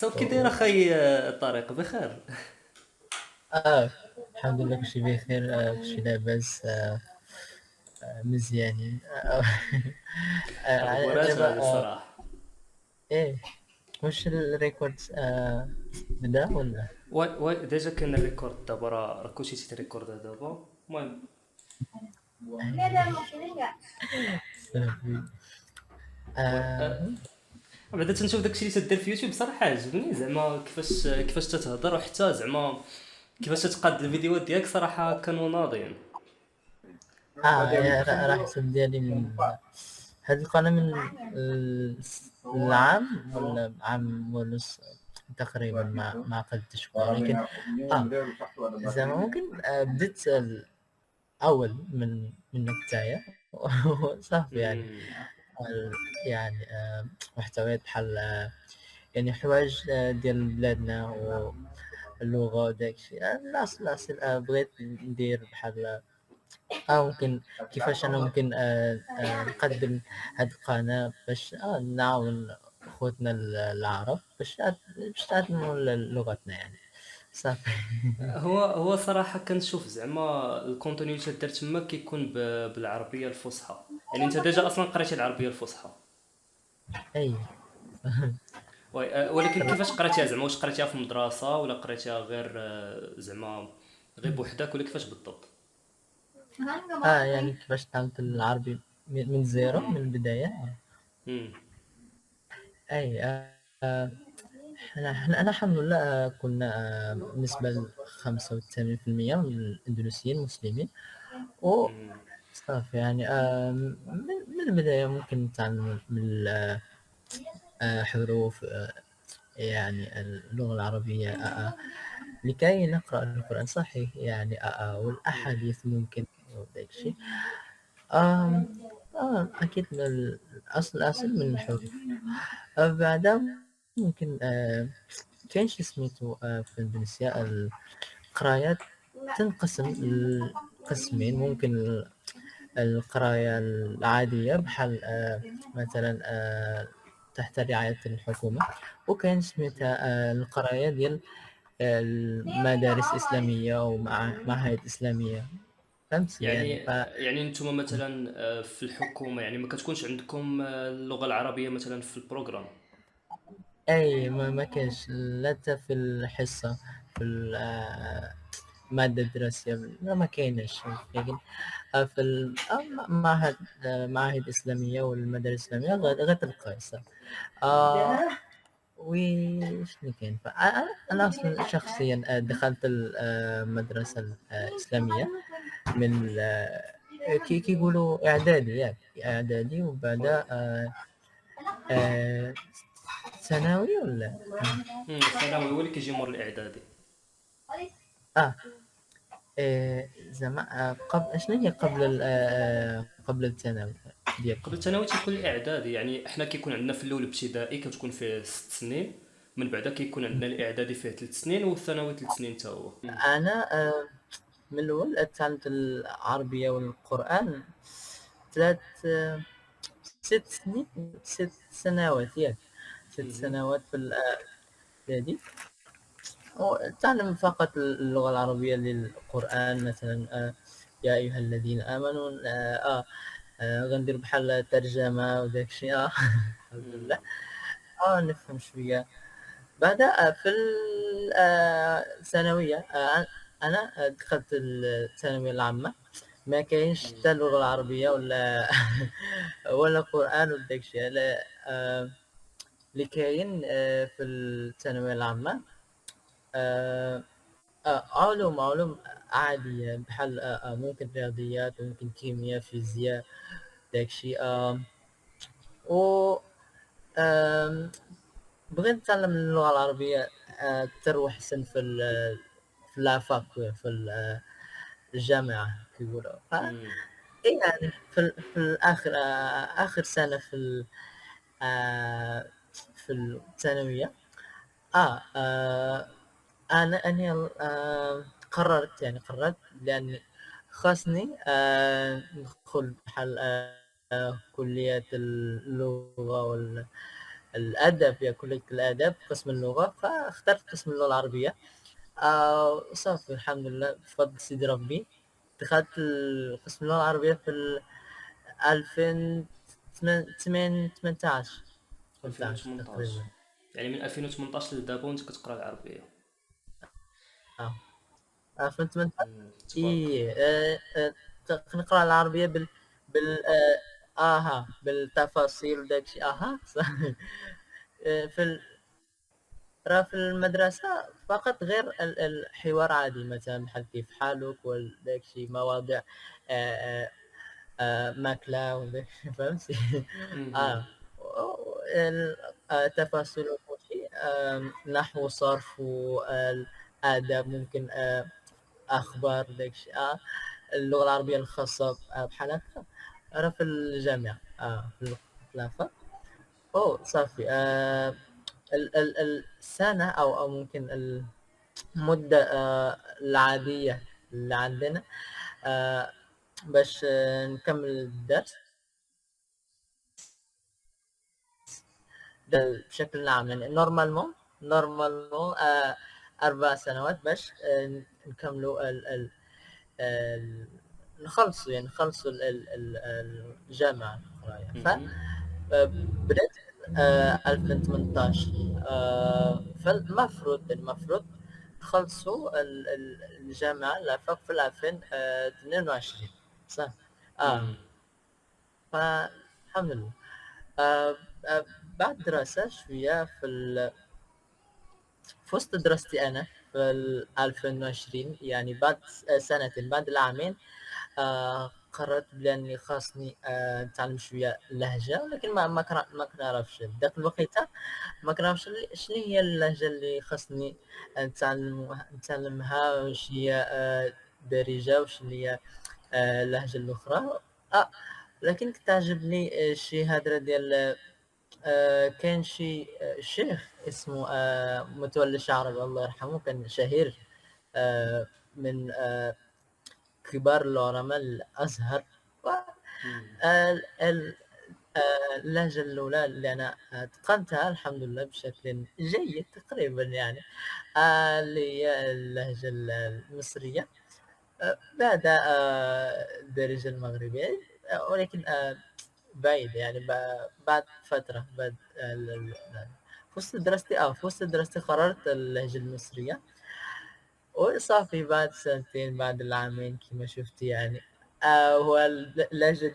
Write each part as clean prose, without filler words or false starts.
صافي كي داير اخاي طارق بخير. اه الحمد لله كلشي بخير، كلشي لاباس. مزيانين. اخبارات دابا هذه الصراحه. ايه واش الريكورد بدا ولا؟ واي ديجا كاين الريكورد دابا، راه كلشي تيريكورد دابا. المهم صافي. واي بعدا تنشوف داكشي اللي تدير في يوتيوب صراحه عجبني، زعما كيفاش تتهضر، وحتى زعما كيفاش تتقاد الفيديوهات ديالك صراحه كانوا ناضين. راه حسب ديالي من هاد القناة من العام ولا عام ونص تقريبا، ما قدتش، ولكن زعما ممكن بديت اول من نكتاية. صافي يعني. مم. ال- يعني محتويات بحال يعني حوايج ديال بلادنا واللغة وداكشي. لاصل بغيت ندير بحال ممكن كيفاش انا ممكن نقدم هاد القناة باش نعاون خوتنا العرب باش تعلموا لغتنا يعني. صافي. هو صراحه كنشوف زعما الكونتوني اللي تدير تما كيكون بالعربيه الفصحى، يعني انت ديجا اصلا قريتي العربيه الفصحى. اي وي ولكن كيفاش قريتيها زعما؟ واش قريتيها في مدرسة ولا قريتيها غير زعما غير بوحدك، ولا كيفاش بالضبط؟ يعني كيفاش تعلمت العربي من زيرو، من البداية. امم. اي انا الحمد لله كنا بالنسبة ل 85% من الاندونيسيين مسلمين. و امم. صافي يعني من البداية ممكن نتعلم من حروف، يعني اللغة العربية لكي نقرأ القرآن صحيح يعني، والأحاديث ممكن وداك الشيء. آم، أكيد من الأصل من الحروف. بعدها ممكن كاين شي سميتو في اندونيسيا القرايات تنقسم لقسمين. ممكن القراية العادية بحال مثلا تحت رعاية الحكومة، وكاين سميتها القراية ديال المدارس إسلامية ومعاهد إسلامية. فهمتي يعني يعني يعني نتوما مثلا في الحكومة يعني ما كتكونش عندكم اللغة العربية مثلا في البروغرام؟ أي ما كاينش لا تا في الحصة، في المادة الدراسية ما كايناش. لكن في المعهد، معاهد إسلامية والمدارس الإسلامية غير تلقاي صافي. آه وشنو كاين أنا أصلا شخصيا دخلت المدرسة الإسلامية من كيقولوا إعدادي، ياك إعدادي، وبعدها آه، ثانوي ولا ثانوي هو اللي كيجي مور الإعدادي. اه زعما قبل شنو هي قبل قبل الثانوي ديالكم؟ قبل الثانوي تيكون الإعدادي، يعني حنا كيكون عندنا في الأول ابتدائي كتكون فيه 6 سنين، من بعد كيكون عندنا الإعدادي فيه 3 سنين، والثانوي 3 سنين تا هو. انا من الاول تعلمت العربيه والقران ثلاث 6 سنين، 6 سنوات، ياك 6 سنوات في الاعدادي. وتعلم فقط اللغه العربيه للقران، مثلا يا ايها الذين امنوا غندير بحال ترجمه وداك الشيء. الحمد لله نفهم شويه. بعد في الثانويه انا دخلت الثانويه العامه. ما كاينش حتى اللغه العربيه ولا ولا قران ولا داك الشيء. لا، اللي كاين في الثانويه العامه آه، علوم عاديه بحال ممكن رياضيات، ممكن كيمياء، فيزياء، داكشي. و آم، بغيت نتعلم اللغة العربية أكثر وأحسن في لافاك، في الجامعة كيقولوا. إيه يعني في الآخر، آخر سنة آه، في الثانوية. آه آه، أنا قررت لأني خاصني ندخل بحال كلية اللغة الادب يا كليه الاداب قسم اللغه، فاخترت قسم اللغه العربيه. وصافي الحمد لله بفضل سيدي ربي دخلت قسم اللغه العربيه في 2018 2018. تقريبا. يعني من 2018 لدابا وانت كتقرا العربيه. اه 2018. تبارك اي الله. نقرا العربيه بال بالتفاصيل وداكشي صح. في راه في المدرسة فقط غير الحوار عادي، مثلا بحال كيف حالك وداك الشيء، مواضيع آه، ماكلة وداك الشيء فهمتي. مهم. اه تفاصيل وكل شيء، نحو صرف والآداب ممكن، أخبار داك الشيء اللغة العربية الخاصة بحال هكا راه في الجامعة في الخلافة. صافي السنة أو ممكن المدة العادية اللي عندنا آه، باش نكمل الدرس بشكل عام، يعني نورمالمون 4 سنوات باش نكملوا نخلصوا، يعني نخلصوا الجامعة القراية. مهم. بدأت 2018. فالمفروض خلصوا الجامعة الآفاق في 2022 صح. آه مهم. فالحمد لله. آه آه بعد دراسة شوية في وسط دراستي أنا في 2020، يعني بعد سنتين، بعد العامين قررت بأني خاصني نتعلم شوية اللهجة، ولكن ما كنعرفش ذاك الوقيته، ما كنعرفش شنو هي اللهجة اللي خاصني نتعلمها، واش هي دارجة، واش هي اللهجة الأخرى. آه لكن كتعجبني شي هدرة ديال كاين شي شيخ اسمه متولي شعراوي الله يرحمه، كان شهير آه من كبار العلماء الأزهر. و مهم. اللهجة الأولى اللي أنا أتقنتها الحمد لله بشكل جيد تقريبا، يعني اللي هي اللهجة المصرية، بعدها الدارجة المغربية، ولكن بعيد يعني بعد فترة، بعد في وسط دراستي قررت اللهجة المصرية. وصافي بعد سنتين، بعد العامين كما شفتي يعني هو اللهجة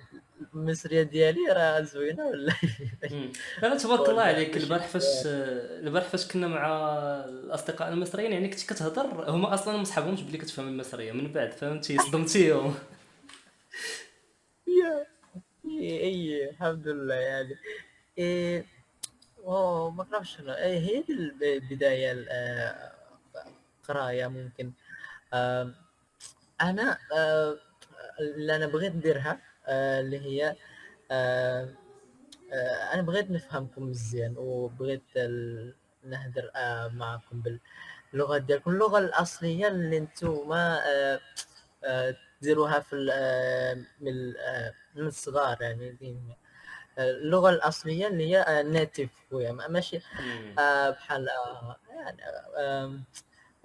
المصرية ديالي راه زوينة ولا مم. لا تبارك الله ولا عليك. ماشي؟ البارح فاش كنا مع الاصدقاء المصريين، يعني كنت كتهضر هما اصلا ما صحابهمش بلي كتفهم المصريه، من بعد فهمتي صدمتيهم. يا اي الحمد لله يعني. إيه ما نعرفش شنو، هي دي البداية القراية ممكن. آه انا اللي انا بغيت نديرها اللي هي آه انا بغيت نفهمكم مزيان، وبغيت نهدر معكم باللغه ديالكم، اللغه الاصليه اللي نتوما تديروها في من الصغار، يعني اللغه الاصليه اللي هي ناتيف خويا، ماشي مم. بحال يعني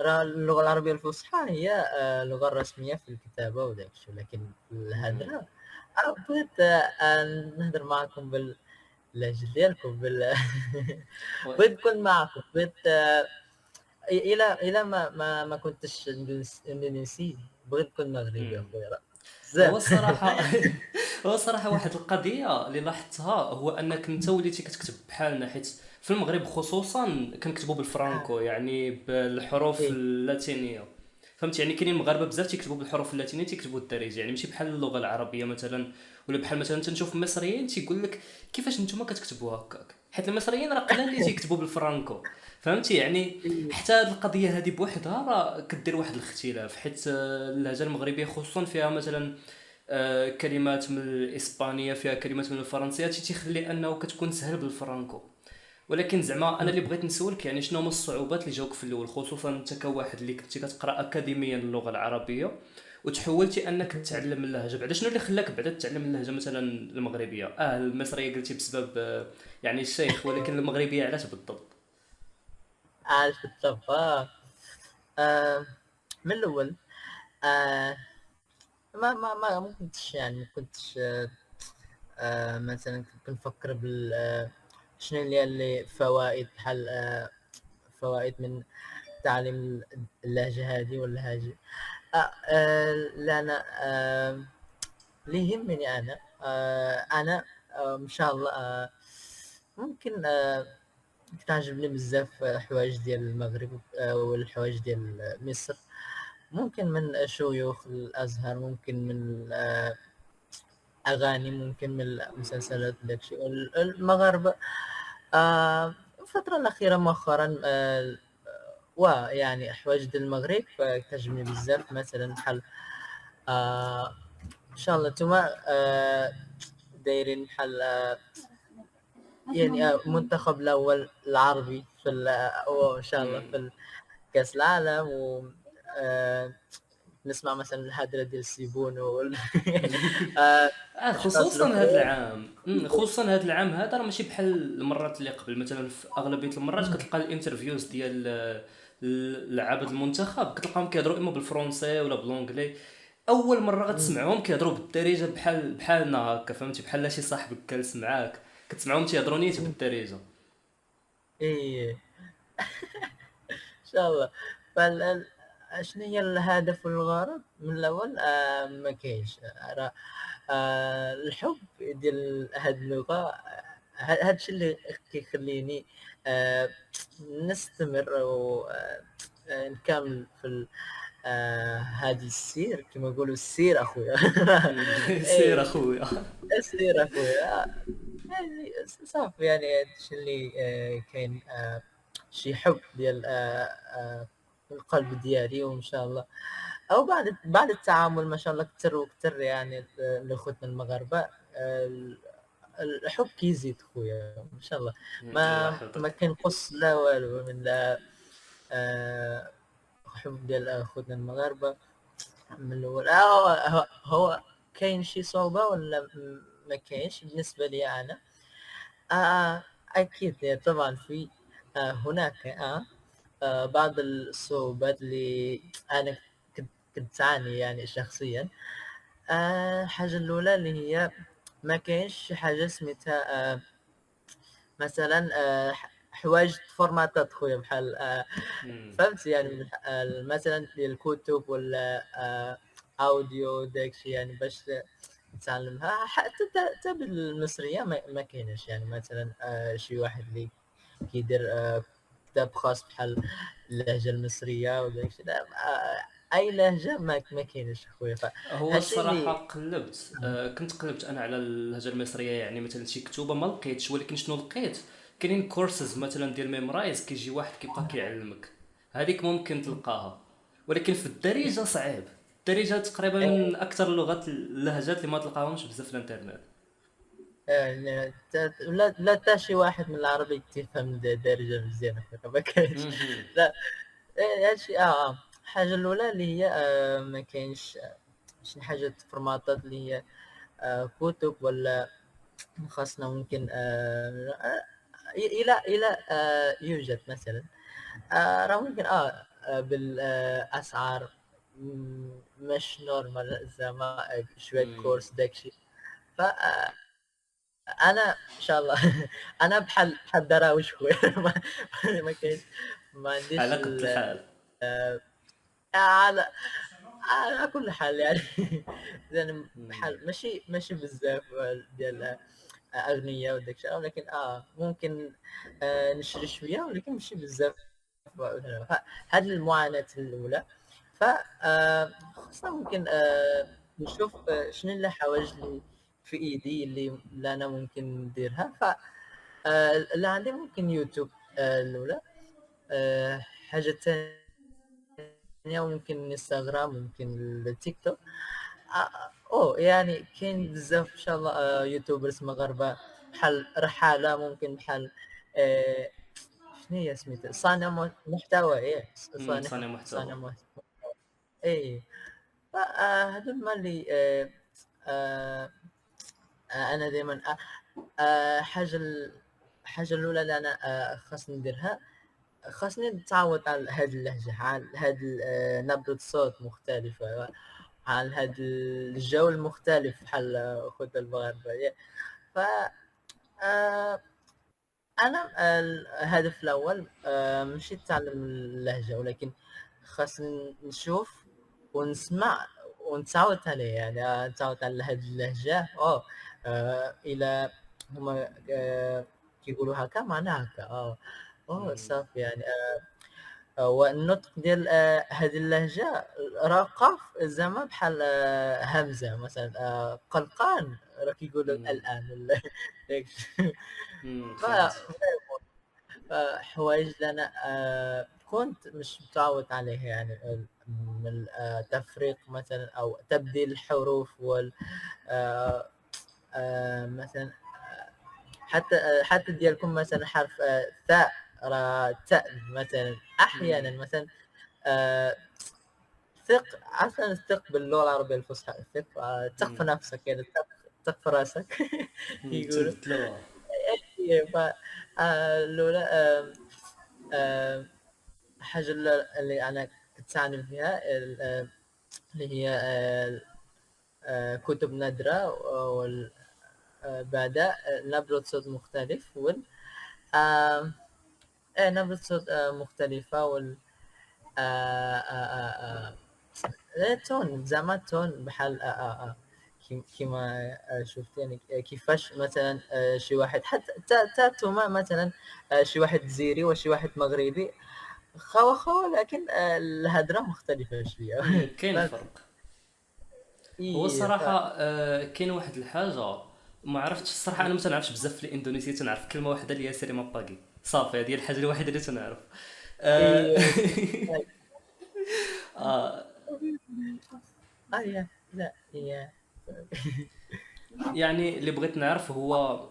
راه اللغه العربيه الفصحى هي اللغه الرسميه في الكتابه وداك الشيء، لكن في مم. الهدره بغيت نهدر معكم اللهجة ديالكم و- بغيت نكون معكم، بغيت الى ما كنتش اندونيسي، بغيت نكون مغربي مم. اخويا راه هو بزاف. الصراحه هو الصراحه واحد القضيه اللي لاحظتها هو انك انت وليتي كتكتب بحالنا، حيت في المغرب خصوصا كنكتبوا بالفرانكو، يعني بالحروف ايه اللاتينيه. فهمت؟ يعني كاينين مغاربه بزاف تيكتبوا بالحروف اللاتينيه، تيكتبوا الدارجه، يعني ماشي بحال اللغه العربيه مثلا. ولا بحال مثلا تنشوف المصريين تيقول لك كيفاش نتوما كتكتبوا هكاك، حيت المصريين راه قلال اللي تيكتبوا بالفرانكو. فهمتي يعني؟ ايه حتى هذه القضيه هذه بوحدها راه كدير واحد الاختلاف، حيت اللهجه المغربيه خصوصا فيها مثلا كلمات من الاسبانيه، فيها كلمات من الفرنسيه تيخلي انه كتكون سهل بالفرانكو. ولكن زعما انا اللي بغيت نسولك، يعني شنو هما الصعوبات اللي جاوك في الاول، خصوصا انت كواحد اللي كنتي كتقرا اكاديميا اللغه العربيه، وتحولتي انك تتعلم اللهجه، بعدا شنو اللي خلاك بعدا تتعلم اللهجه مثلا المغربيه؟ المصريه قلتي بسبب يعني الشيخ، ولكن المغربيه علاش بالضبط؟ عارف بالضبط. آه من الاول. آه ما كنتش يعني ما كنتش مثلا كنت نفكر بال شنو اللي فوائد بحال فوائد من تعليم اللهجة هذه ولا هذه. لا أنا اللي يهمني أنا إن شاء الله ممكن كتعجبني بزاف حوايج ديال المغرب والحوايج ديال مصر. ممكن من شيوخ الأزهر، ممكن من أغاني، ممكن من المسلسلات داكشي المغاربة. الفترة الأخيرة مؤخرا ويعني حوايج ديال المغرب كتعجبني بزاف، مثلا بحال آه ان شاء الله نتوما دايرين بحال يعني المنتخب الاول العربي في ان شاء الله مم. في كاس العالم. و آه نسمع مثلا الهدرة ديال سيبون اشخاص خصوصا هذا الاخرين. العام. خصوصا هذا العام هذا راه ماشي بحال المرات اللي قبل. مثلا في اغلبيه المرات كتلقى الانترفيوز ديال لعابه المنتخب كتلقاهم كيهضروا اما بالفرنسي ولا بالونجلي. اول مره غتسمعهم كيهضروا بالدارجه بحالنا هكا، فهمتي؟ بحال شي صاحبك جالس معاك كتسمعهم تيهضروا نيت بالدارجه. اي ان شاء الله. شنو هي الهدف والغرض من الاول؟ ما كاينش راه الحب ديال هاد اللغه. هاد الشيء اللي كيخليني آه نستمر و نكمل في هذه السير كما نقولوا السير اخويا. سير اي اخويا. السير اخويا. يعني صافي، يعني هذا الشيء اللي كاين شي حب ديال القلب ديالي، وان شاء الله او بعد التعامل ما شاء الله كتر وكتر يعني لاخوتنا المغاربه. الحب كيزيد خويا ان شاء الله. الله ما يحفظك. كنقص لا والو من لا حب ديال اخوتنا المغاربه من الاول. هو كاين شي صعوبه ولا ما كاينش بالنسبه لي انا؟ اكيد يعني طبعا في هناك بعض الصعوبات اللي انا كنت اعاني يعني شخصيا. الحاجه الاولى اللي هي ما كاينش شي حاجه سميتها مثلا حوايج فورماتات خويا بحال مم. فهمت يعني مثلا ديال الكتب ولا اوديو داكشي يعني باش تتعلمها. حتى بالمصريه ما كاينش يعني مثلا شي واحد اللي كيدير كتاب خاص بحال اللهجه المصريه وداكشي. لا اي لهجه ما كاينش خويا. هو فهادشي الصراحة اللي قلبت، كنت قلبت أنا على اللهجة المصرية، يعني مثلا شي كتوبة ما لقيتش، ولكن شنو لقيت؟ كاينين كورسز مثلا ديال ميمورايز، كيجي واحد كيبقى كيعلمك. هذيك ممكن تلقاها، ولكن في الدارجة صعيب. الدارجة تقريبا من أكثر اللغات اللهجات اللي ما تلقاهمش بزاف في الانترنت. يعني لا تا شي واحد من العربي تيفهم دارجه مزيان ما كاينش. مهم. لا هادشي الحاجه الاولى اللي هي ما كاينش شي حاجه فورماتات اللي هي كتب ولا خاصنا. ممكن الى يوجد مثلا راه ممكن بالاسعار مش نورمال زعما شويه مم. كورس داكشي. ف انا ان شاء الله انا بحال دراوش خويا. ما كاينش ما عنديش على قد الحال. على على كل حال يعني. يعني مم. بحال ماشي بزاف ديال اغنيه وداك الشيء، ولكن ممكن نشري شويه ولكن ماشي بزاف. هذه المعاناه الاولى. ف خصنا ممكن نشوف شنو الحوايج اللي في ايدي اللي انا ممكن نديرها. ف اللي عندي ممكن يوتيوب الاولى. حاجه ثانيه ممكن انستغرام، ممكن التيك توك. يعني كاين بزاف ان شاء الله يوتيوبرز مغاربه بحال رحاله، ممكن بحال آه شنو هي سميتها صانع محتوى. صانع محتوى. صانع محتوى. اي هادو هما اللي آآ أنا دايمًا الحاجة الأولى اللي أنا خاصني نديرها، خاصني نتعوّد على هاد اللهجة، على هاد نبرة الصوت مختلفة، على هاد الجو المختلف بحال خوتنا المغاربة ف آآ أنا الهدف الأول ماشي نتعلم اللهجة، ولكن خاصني نشوف ونسمع ونتعود عليه، يعني نتعود على هاد اللهجة إلى هُما كيقولوا هاكا معناها هاكا مم. صافي يعني والنطق ديال هذه اللهجة رقّة زعما بحال همزة مثلًا قلقان راه كيقولوا مم. الآن والّا داك الشي ف فهمتك. حوايج اللي أنا كنت مش متعوّد عليها يعني من تفريق مثلًا أو تبديل الحروف آآ مثلًا حتى ديالكم مثلًا حرف ثاء راه التاء مثلًا أحيانًا مم. مثلًا آآ ثق عارفة الثق باللغة العربية الفصحى، ثق ثق في مم. نفسك يعني ثق في راسك يقولوا تنبدلوها. أي لولا الحاجة اللي أنا كنت أعاني فيها اللي هي كتب نادرة وال بعدها نبرة صوت مختلف آمم نبرة صوت مختلفة آآ تون زعما تون بحال كيما شُفت يعني كيفاش مثلًا شي واحد حتى نتوما مثلًا شي واحد جزيري وشي واحد مغربي واخا ولكن الهضرة مختلفة شوية كاين فهمت فرق. هو إي الصراحه كاين واحد الحاجه ما عرفتش الصراحه، انا ما تنعرفش بزاف في الاندونيسيه، تنعرف كلمه واحده اللي هي سيريما باغي صافي، هذه هي الحاجه الوحيده اللي تنعرف. آه، إي آه، ياه لأ هي يعني اللي بغيت نعرف هو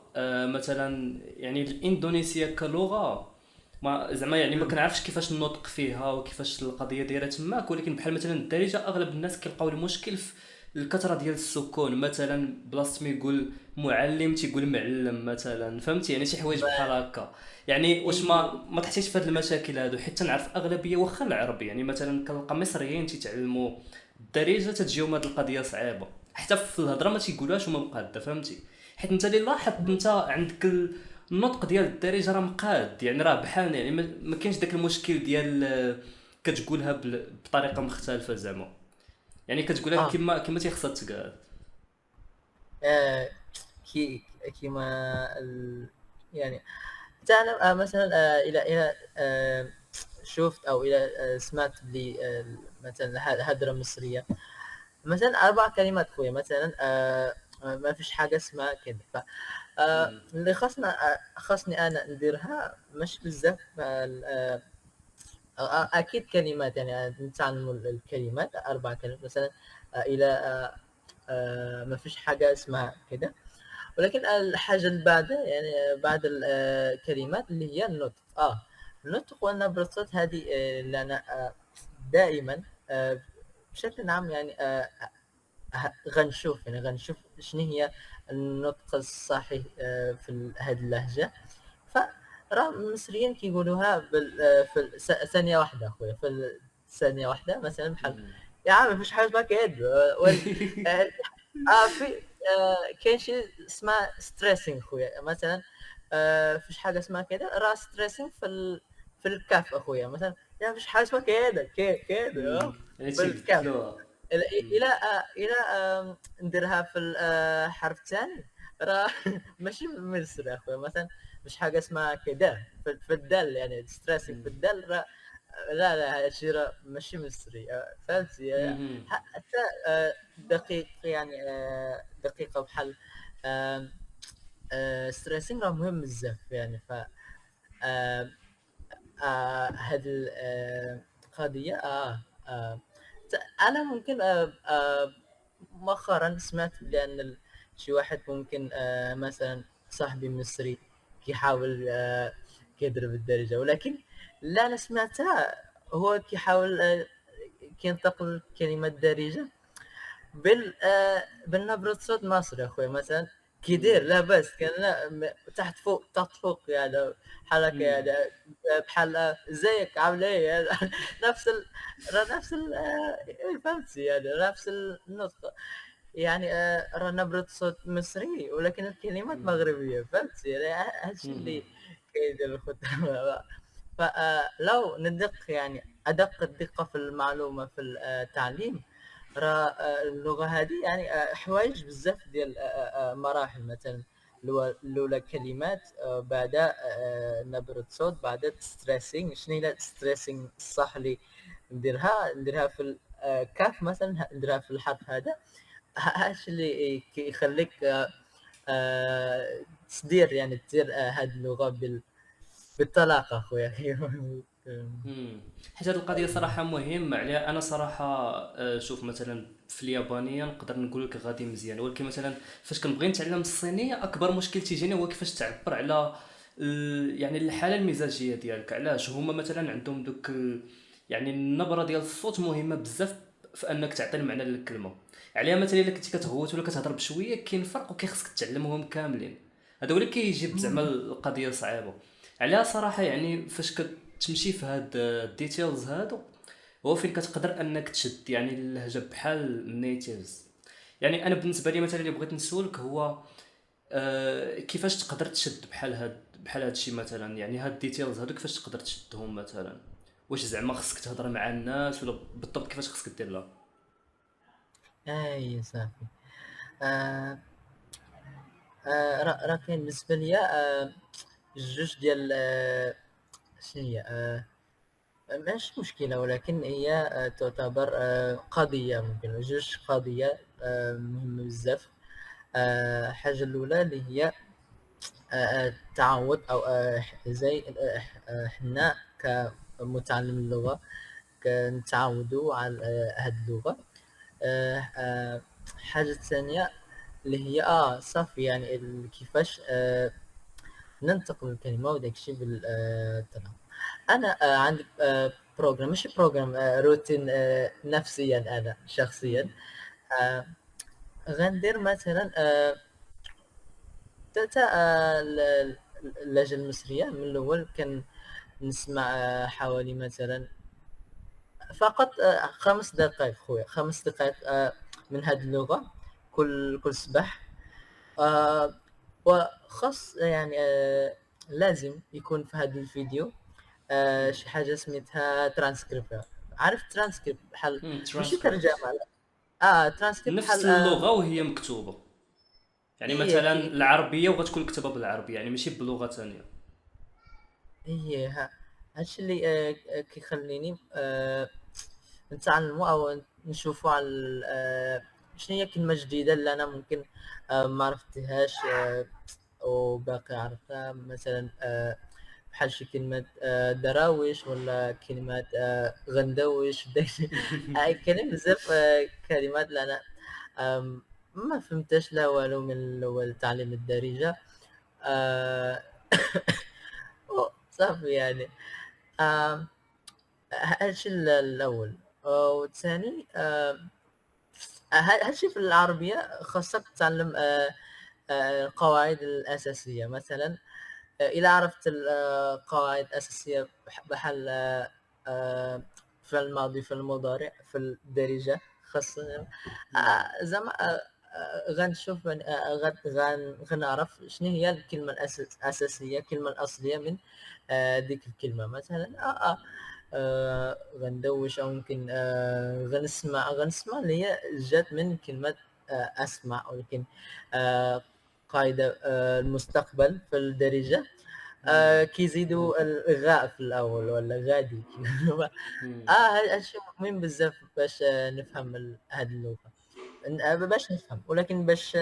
مثلا يعني الاندونيسيه كلغه، ما زعما يعني ما إمم. كنعرفش كيفاش النطق فيها وكيفاش القضيه دايره تماك، ولكن بحال مثلا الدارجه اغلب الناس كيلقاو المشكل في الكثره ديال السكون، مثلا بلاصه ما يقول معلم تيقول معلم مثلا، فهمتي يعني شي حوايج بحال هكا. يعني واش إي ما تحسيش في هاد المشاكل هادو؟ حيت تنعرف اغلبيه واخا العرب، يعني مثلا كنلقى مصريين تيتعلموا الدارجه تتجيهم هاد القضيه صعيبه، حتى في الهضره ما تيقولوهاش هما مقاده، فهمتي؟ حيت انت اللي لاحظت انت عندك النطق ديال الدارجه راه مقاد، يعني راه بحال يعني ما كاينش داك المشكل ديال كتقولها بطريقه مختلفه زعما، يعني كتقولها آه كما تيخصها تقال. آآ كي كيما يعني حتى أنا مثلًا إلى شُفت أو إلى سمعت بلي مثلًا هدرة مصرية، مثلًا 4 كلمات خويا مثلًا ما فيش حاجة اسمها كده، اللي خاصني أنا نديرها ماشي بزاف أكيد كلمات يعني نتعلموا الكلمات 4 كلمات مثلًا إلى ما فيش حاجة اسمها كده. ولكن الحاجة اللي بعدها يعني بعد الكلمات اللي هي النطق النطق ونبرة الصوت هذه اللي أنا دائمًا بشكل عام يعني غنشوف شنو هي النطق الصحيح في هذه اللهجة، فراه المصريين كيقولوها في ثانية واحدة أخويا ثانية واحدة مثلًا بحال يا عمي ما فيش حاجة اسمها كده آآ في كاين شي اسمها stressing خويا مثلًا فيش حاجة اسمها كده راه stressing في الكاف أخويا مثلًا لا ما فيش حاجة اسمها كده كده يعني في الكاف تيبدلوها. إلى نديرها في الحرف الثاني راه ماشي مصري أخويا مثلًا مش حاجة اسمها كده في الدال يعني stressing في الدال راه لا هادشي راه ماشي مصري فهمتي حتى دقيق يعني دقيقة بحال آمم stressing راه مهم بزاف يعني آمم هاد القضية ت أنا ممكن مؤخرًا سمعت بأن شي واحد ممكن مثلًا صاحبي مصري كيحاول كيضرب الدارجة، ولكن اللي أنا سمعتها هو كيحاول كينطق الكلمة الدارجة بالنبرة صوت مصري اخويا مثلا كيدير لاباس كان لا تحت فوق تحت فوق يعني حالك يعني بحال ازيك عامل ايه يعني نفس نفس فهمتي يعني نفس النطق يعني راه نبرة صوت مصري ولكن الكلمات مغربية فهمتي يعني هادشي اللي كيدير الخدام فلو ندق يعني أدق الدقة في المعلومة في التعليم راه اللغة هذه يعني حوايج بزاف ديال مراحل مثلا الأولى كلمات بعد نبرة صوت بعد ستريسينغ شنو هي ستريسينغ الصح اللي نديرها في الكاف مثلا نديرها في الحرف هذا هادشي اللي كيخليك تدير يعني تدير هاد اللغة بالطلاقة خويا حيت هاد القضيه صراحه مهمه عليها. انا صراحه شوف مثلا في اليابانيه نقدر نقول لك غادي مزيان، ولكن مثلا فاش كنبغي نتعلم الصينيه اكبر مشكل تيجيني هو كيفاش تعبر على يعني الحاله المزاجيه ديالك. علاش هما مثلا عندهم دوك يعني النبره ديال الصوت مهمه بزاف في انك تعطي المعنى للكلمه. عليها مثلا الا كنتي كتغوت ولا كتهضر بشويه كاين فرق وكيخصك تعلمهم كاملين. هذا هو اللي كيجيب زعما القضيه صعيبه. عليها صراحه يعني فاش كتمشي في هاد الديتيلز هادو هو فين كتقدر انك تشد يعني اللهجه بحال النيتيفز. يعني انا بالنسبه لي مثلا اللي بغيت نسولك هو كيفاش تقدر تشد بحال هاد الشيء مثلا، يعني هاد الديتيلز هادو كيفاش تقدر تشدهم مثلا؟ واش زعما خصك تهضر مع الناس ولا بالضبط كيفاش خصك دير لها؟ اي صافي آه راه كاين بالنسبة ليا جوج ديال شنو هي ماشي مشكلة ولكن هي تعتبر قضية ممكن جوج قضية مهمة بزاف حاجة الأولى اللي هي التعود أو زي حنا كمتعلم اللغة كنتعودوا على هاد اللغة حاجة ثانية اللي هي صافي يعني كيفاش ننطق الكلمة وداك الشيء بالتناوب. أنا عندي program ماشي program روتين نفسيًا أنا شخصيًا آآ غندير مثلًا تا اللهجة المصرية من الأول كنسمع حوالي مثلًا فقط 5 دقايق خويا 5 دقايق من هاد اللغة كل صباح آه، وخاص يعني لازم يكون في هذا الفيديو شي حاجة سميتها ترانسكريبت. عارف ترانسكريبت بحال ماشي ترجمة ترانسكريبت لا ترانسكريبت نفس بحال اللغه وهي مكتوبه، يعني هي مثلا العربيه وغتكون مكتوبه بالعربيه يعني ماشي بلغه ثانيه. هي هادشي اللي كيخليني نتعلموا أو نشوفوا على شنو هي كلمة جديدة اللي أنا ممكن ما عرفتهاش وباقي عرفتها مثلا بحال شي كلمة دراويش ولا كلمات غندوش داكشي كاينين بزاف كلمات اللي أنا ما فهمتش لا والو من الأول تعليم الدارجة آه، صافي يعني آم، هادشي الأول والثاني هادشي في العربية خاصك تتعلم القواعد الأساسية مثلا إلا عرفت القواعد الأساسية بحال فعل الماضي فعل المضارع في الدارجة خاصة زعما غنشوف غنعرف شنو هي الكلمة الأساسية الكلمة الأصلية من ديك الكلمة مثلا غندوش أو ممكن غنسمع اللي هي جات من كلمة أسمع ولكن قاعدة المستقبل في الدارجة كيزيدوا الغاء في الأول ولا غادي هادشي مهم بزاف باش نفهم هاد اللغة باش نفهم ولكن باش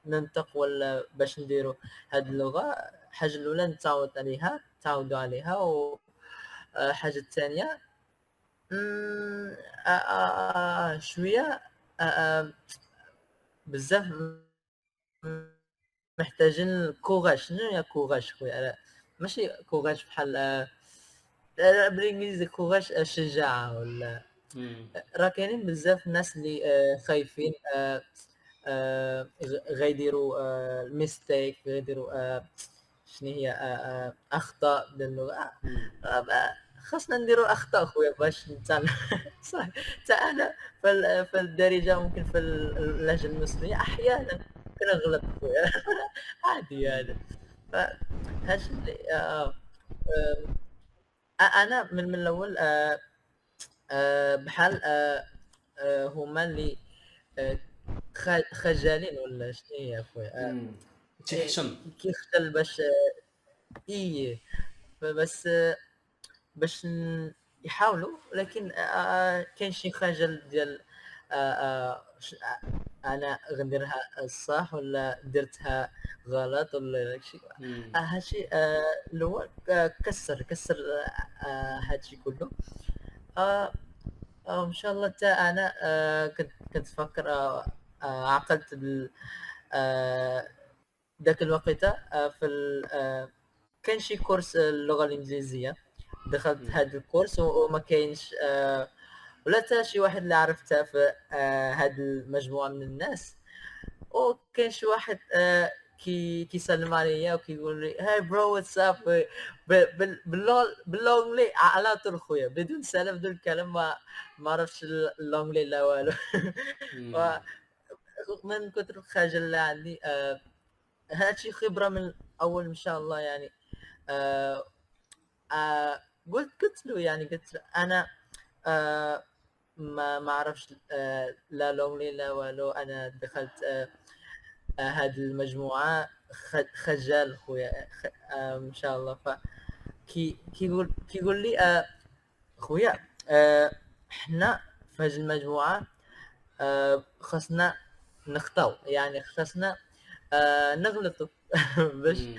ننطق ولا باش نديرو هاد اللغة الحاجة الأولى نتعودوا عليها وحاجة الثانية شوية آه، آه، بزاف محتاجين كوغاش شنو هي كوغاش خويا ماشي كوغاش بحال بالانجليزي كوغاش شجاعة ولا مم. راه كاينين بزاف الناس اللي خايفين غيديروا الميستيك، غيديروا شنو هي اخطاء ديال اللغه. مم. خاصنا نديروا اخطاء خويا باش صح. حتى انا في الدارجه ممكن في اللهجه المصريه احيانا كنغلط خويا. عادي هذا. مم. فهادشي اللي انا من الاول بحال هما اللي آه، خجالين ولا شنو هي اخويا مم. تيحشم. كيخجل باش ايه فبس باش يحاولوا، ولكن كاين شي خجل ديال انا غنديرها الصح ولا درتها غلط ولا داكشي. مم. هادشي اللي هو كسر هادشي كله. آه ان شاء الله حتى انا كنت فكر عقلت آه ذاك الوقت في كان شي كورس اللغة الإنجليزية. دخلت مم. هاد الكورس وما كاينش ولا حتى شي واحد اللي عرفته في هاد المجموعة من الناس. وكاين شي واحد كيسلم عليا وكيقول لي هاي برو واتس اب باللونجلي على طول خويا، بدون سلام بدون كلام، ما عرفتش اللونجلي لا والو. مم. من كثر الخجل اللي عندي هادشي خبرة من الأول إن شاء الله يعني. آه قلت له يعني قلت له أنا آه ما أعرفش لا لونلي لا والو. أنا دخلت هاد المجموعة خجال خويا إن شاء الله. كيقول لي خويا حنا في هاد المجموعة خاصنا نخطاو، يعني خاصنا نغلطوا باش مم.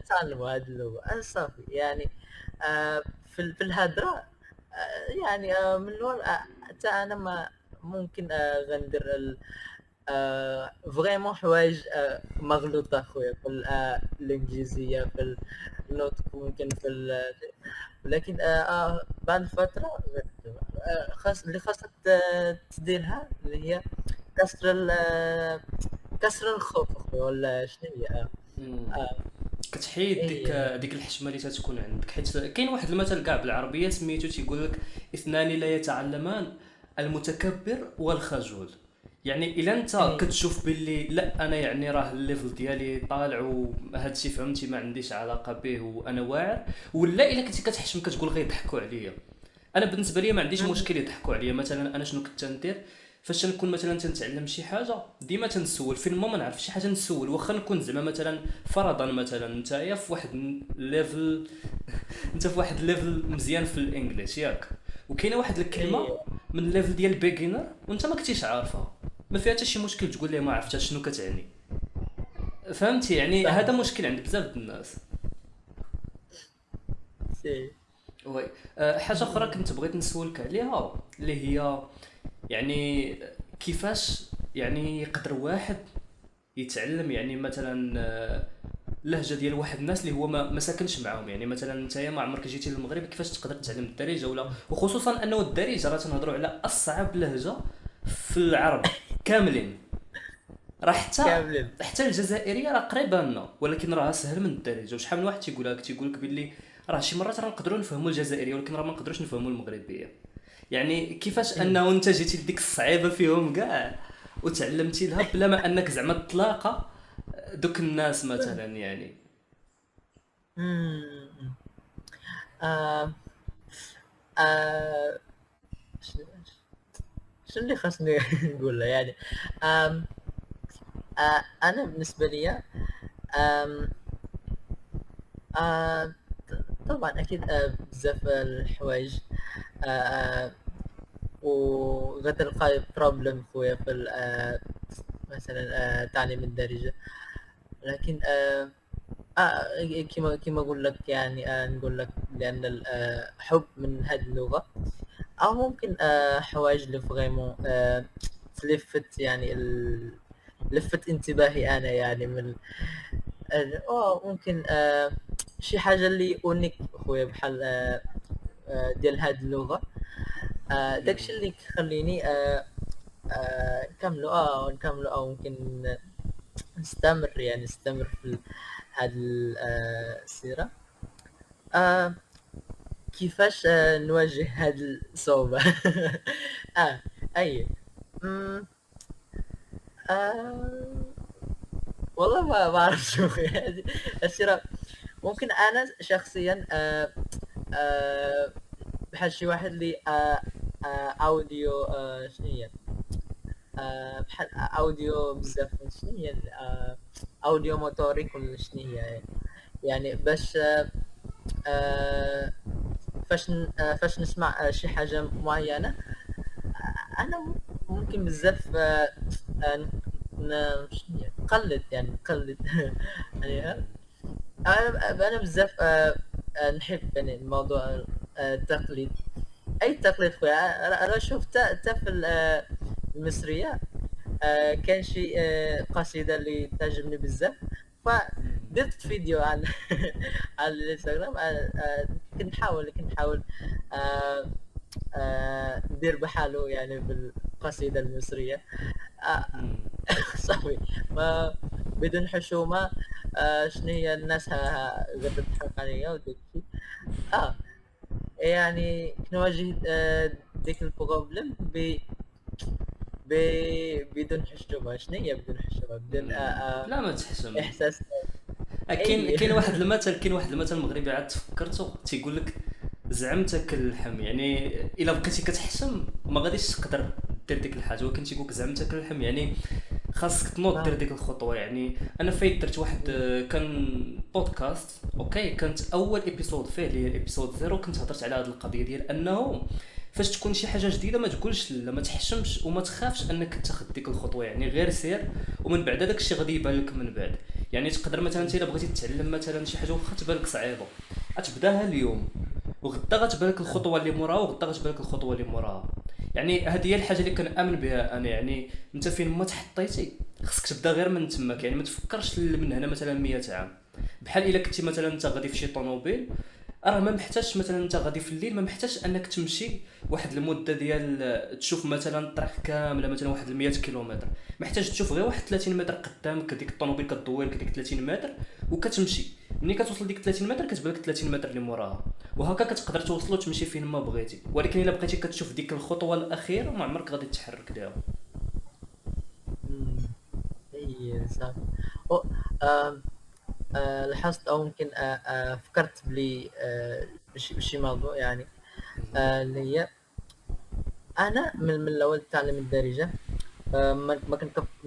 تعلموا هذه اللغة. صافي يعني في الهضرة يعني من الأول حتى أنا ما ممكن غندير فريمون حوايج مغلوطة خويا في الإنجليزية، في النطق ممكن في ولكن بعد فترة اللي خاصك تديرها اللي هي كسر كسر الخوف اخويا ولا شنو هي مم. آه كتحيد ديك هي ديك الحشمه اللي تتكون عندك، حيت كاين واحد المثل كاع بالعربيه سميتو تيقول لك اثنان لا يتعلمان، المتكبر والخجول. يعني الا انت هي كتشوف باللي لا انا يعني راه الليفل ديالي طالع وهذا الشيء فهمتي ما عنديش علاقه به وانا واعر، ولا الا كنتي كتحشم كتقول غيضحكوا عليا. انا بالنسبه لي ما عنديش مشكل يضحكوا عليا. مثلا انا شنو كنت ندير فاش نكون مثلا تنتعلم شي حاجه ديما تنسول فين ما نعرف شي حاجه نسول، واخا نكون زعما مثلا فرضا مثلا نتايا في واحد ليفل انت في واحد ليفل مزيان في الانجليش ياك، وكاينه واحد الكلمه هي من الليفل ديال بيجينر وانت ما كنتيش عارفها، ما فيها حتى شي مشكل تقول لي ما عرفتش شنو كتعني. فهمتي؟ يعني صح هذا صح مشكل عند بزاف د الناس. سي وي حاجه اخرى كنت بغيت نسولك عليها اللي هي يعني كيفاش يعني يقدر واحد يتعلم يعني مثلا اللهجه ديال واحد الناس اللي هو ما ساكنش معاهم. يعني مثلا نتايا ما عمرك جيتي للمغرب، كيفاش تقدر تتعلم الدارجه ولا، وخصوصا انه الدارجه راه تنهضروا على اصعب لهجه في العرب كاملين. راه كاملين. حتى الجزائريه راه قريبه لنا، ولكن راها سهل من الدارجه. وشحال من واحد تيقولها لك تيقول لك باللي راه شي مرات راه نقدروا نفهموا الجزائريه ولكن راه ما نقدروش نفهموا المغربيه. يعني كيفاش هي انه انت جيتي لديك الصعيبه فيهم كاع وتعلمتي لها بلا ما انك زعما تلاقى دوك الناس مثلا يعني. أمم. آه آه شنو شنو اللي خاصني نقول له يعني. آم انا بالنسبه لي آم آه طبعا اكيد بزاف الحوايج آه وغتلقى بروبلم خويا في مثلا تعليم الدارجة. لكن كما اقول لك يعني نقول لك لان الحب من هذه اللغة او ممكن حوايج اللي فريمون تلفت يعني لفت انتباهي انا يعني من ممكن شي حاجة اللي اونيك خويا بحال ديال هذه اللغة. داكشي اللي كيخليني نكملوا او ممكن نستمر، يعني نستمر في هذه السيرة. آه كيفاش نواجه هذه الصعوبة؟ اه اي مم، آه والله ما بعرف شو هذه السيرة. ممكن انا شخصيا بحال شي واحد اللي اوديو شنو هي بحال اوديو بزاف، شنو هي اوديو موتوريك ولا شنو هي يعني باش آه، فاش نسمع شي حاجة معينة. انا ممكن بزاف شنو هي نقلد، يعني نقلد يعني انا بزاف نحب يعني الموضوع التقليد. اي تقليد خويا. انا شفت حتى في المصريه كان شي قصيده اللي تعجبني بزاف، فدرت فيديو عن على الانستغرام. كنت نحاول آه، ندير بحاله يعني بالقصيده المصريه. آه، صافي ما بدون حشومه. شنو هي الناس قد تضحك عليا وداك الشيء. اه يعني كنواجه ديك البروبليم ب بدون حشومه. شنو هي بدون حشومه؟ بدون لا ما تحشم. احساس. كاين اي كاين واحد المثل مغربي عاد تفكرته تيقول لك زعم تاكل اللحم. يعني الا بقيتي كتحشم ما غاديش تقدر دير ديك الحاجه، ولكن تيقول لك زعم تاكل اللحم يعني خاصك تنوض دير اه ديك الخطوه. يعني انا فايت درت واحد كان بودكاست اوكي، كانت اول ابيسود فيه اللي هي الابيسود زيرو، كنت هضرت على هذه القضيه ديال انه فاش تكون شي حاجه جديده ما تقولش لا، ما تحشمش وما تخافش انك تاخذ ديك الخطوه. يعني غير سير، ومن بعد داك الشيء غادي يبان لك من بعد. يعني تقدر مثلا انت الا بغيتي تتعلم مثلا شي حاجه واخا تبان لك صعيبه، غتبداها اليوم وغدا غتبان لك اه الخطوه اللي موراها وغدا غتبان لك الخطوه اللي موراها. يعني هذه هي الحاجه اللي كنامن بها انا. يعني انت فين ما تحطيتي خصك تبدا غير من تماك. يعني ما تفكرش من هنا مثلا 100 عام. بحال الا كنتي مثلا انت غادي في شي طوموبيل، راه ما محتاجش مثلا انت غادي في الليل، ما محتاجش انك تمشي واحد المده ديال تشوف مثلا الطريق كامله مثلا واحد 100 كيلومتر. محتاج تشوف غير واحد 30 متر قدامك، ديك الطوموبيل كدوي لك ديك 30 متر وكتمشي. ملي كتوصل ديك 30 متر كتبان لك 30 متر اللي موراها، وهكا كتقدر توصل وتمشي فين ما بغيتي. ولكن الا بقيتي كتشوف ديك الخطوه الاخيره ما عمرك غادي تحرك ليها. أمم، اي صافي. أو آم، لاحظت او ممكن فكرت بلي شي موضوع يعني اللي هي انا من الاول تعلم الدارجه.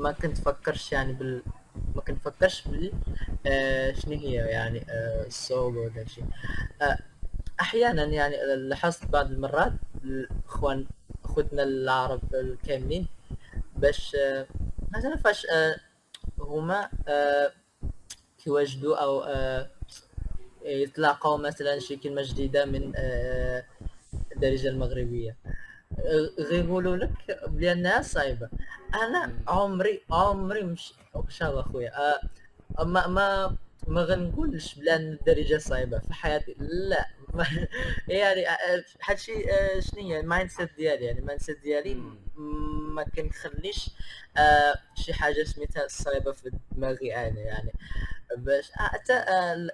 ما كنت فكرش يعني ما كنت فكرش بال شنو هي يعني الصعوبة ولا شيء. آه احيانا يعني لاحظت بعض المرات الاخوان اخوتنا العرب الكاملين باش مثلا فاش هما كيواجدوا او يتلاقوا مثلا شي كلمة جديدة من الدارجة المغربية، غيقولوا لك بانها صعيبه. انا عمري مش ان شاء الله اخويا ما غنقولش بلان الدارجه صعيبه في حياتي، لا. يعني هادشي شنو هي المايند سيت ديالي. يعني المايند سيت ديالي ما كنخليش شي حاجه سميتها صعيبه في دماغي انا. يعني باش حتى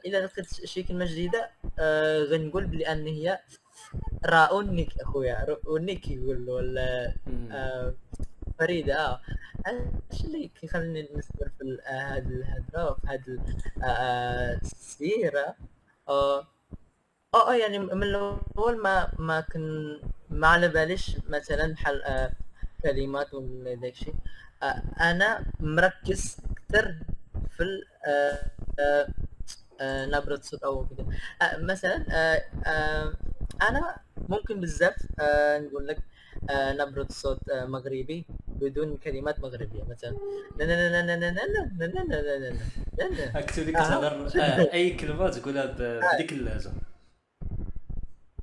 الا لقيت شي كلمه جديده غنقول بلي ان هي راونيك اخويا، راونيك يقول ولا آه فريدة. ايش اللي كيخليني نستمر في هذه الهدرة وفي هذه السيرة. اه يعني من الاول ما على باليش مثلا بحال كلمات ولا داكشي. انا مركز اكثر في نبرة صوت او كده. مثلا انا ممكن بزاف نقول لك نبرة صوت مغربي بدون كلمات مغربية. مثلا نا نا نا نا نا نا نا نا نا نا نا نا نا نا. راك تولي كتهضر اي كلمه تقولها بديك اللهجه.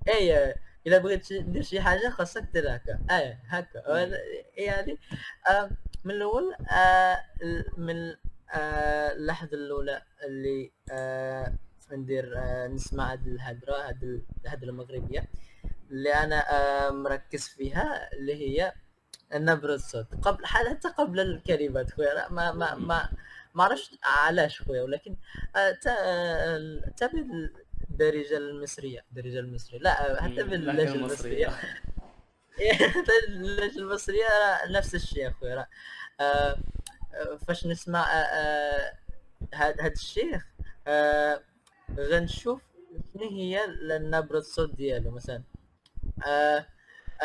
اي الا بغيت دير شي حاجة خاصك دير هكا. هكا يعني من الاول من اللحظة الاولى اللي ندير نسمع هاد الهدرة، هاد الهدرة المغربية، اللي انا مركز فيها، اللي هي نبرة الصوت قبل، حتى قبل الكلمات خويا. لا، ما عرفتش علاش خويا، ولكن حتى بالدارجة المصرية، الدارجة المصرية، لا حتى اللهجه باللهجة المصريه. المصرية. حتى اللهجة المصرية نفس الشيء خويا. آه، فاش نسمع هاد الشيخ، آه، غنشوف شنو هي نبرة الصوت ديالو مثلا. آه،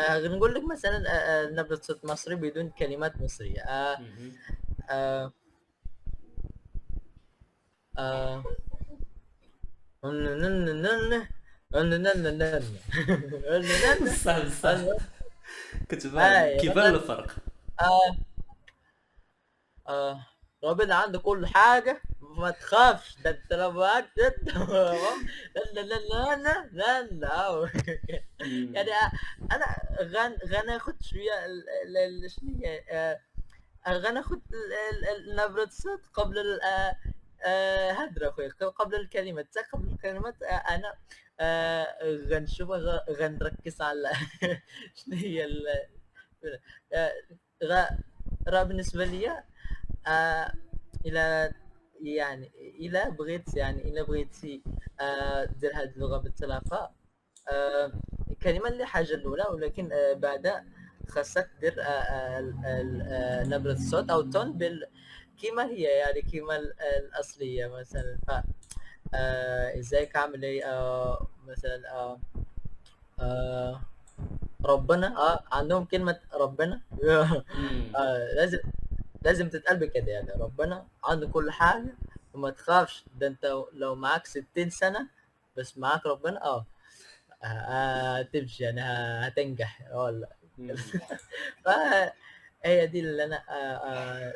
نقول لك مثلا نبرة صوت مصري بدون كلمات مصرية. مهم. آه آه بصح بصح كتبان هاي كيبان الفرق. آه آه ربنا عنده كل حاجة، ما تخافش، ده انت لو معاك ده لا لا لا لا لا لا. مم. يعني انا غناخد شوية شنو هي غناخد نبرة الصوت قبل هدرة اخويا، قبل الكلمات، حتى قبل الكلمات. انا غنشوف، غنركز على شنو هي آه، غ- راه بالنسبة لي الى، يعني الى بغيت، يعني الى بغيتي دير هذه اللغة بالطلاقة، آه، الكلمة اللي حاجة الأولى، ولكن بعدها خاصك دير نبرة الصوت أو التون كيما هي، يعني كيما الأصلية مثلا. ازيك عامل ايه، مثلا آه ربنا، عندهم كلمة ربنا. مم. لازم تتقال بكده، يعني ربنا عنده كل حاجة، وما تخافش، ده انت لو معاك 60 سنة بس معاك ربنا هتمشي، يعني هتنجح ولا. مم. فهي دي اللي انا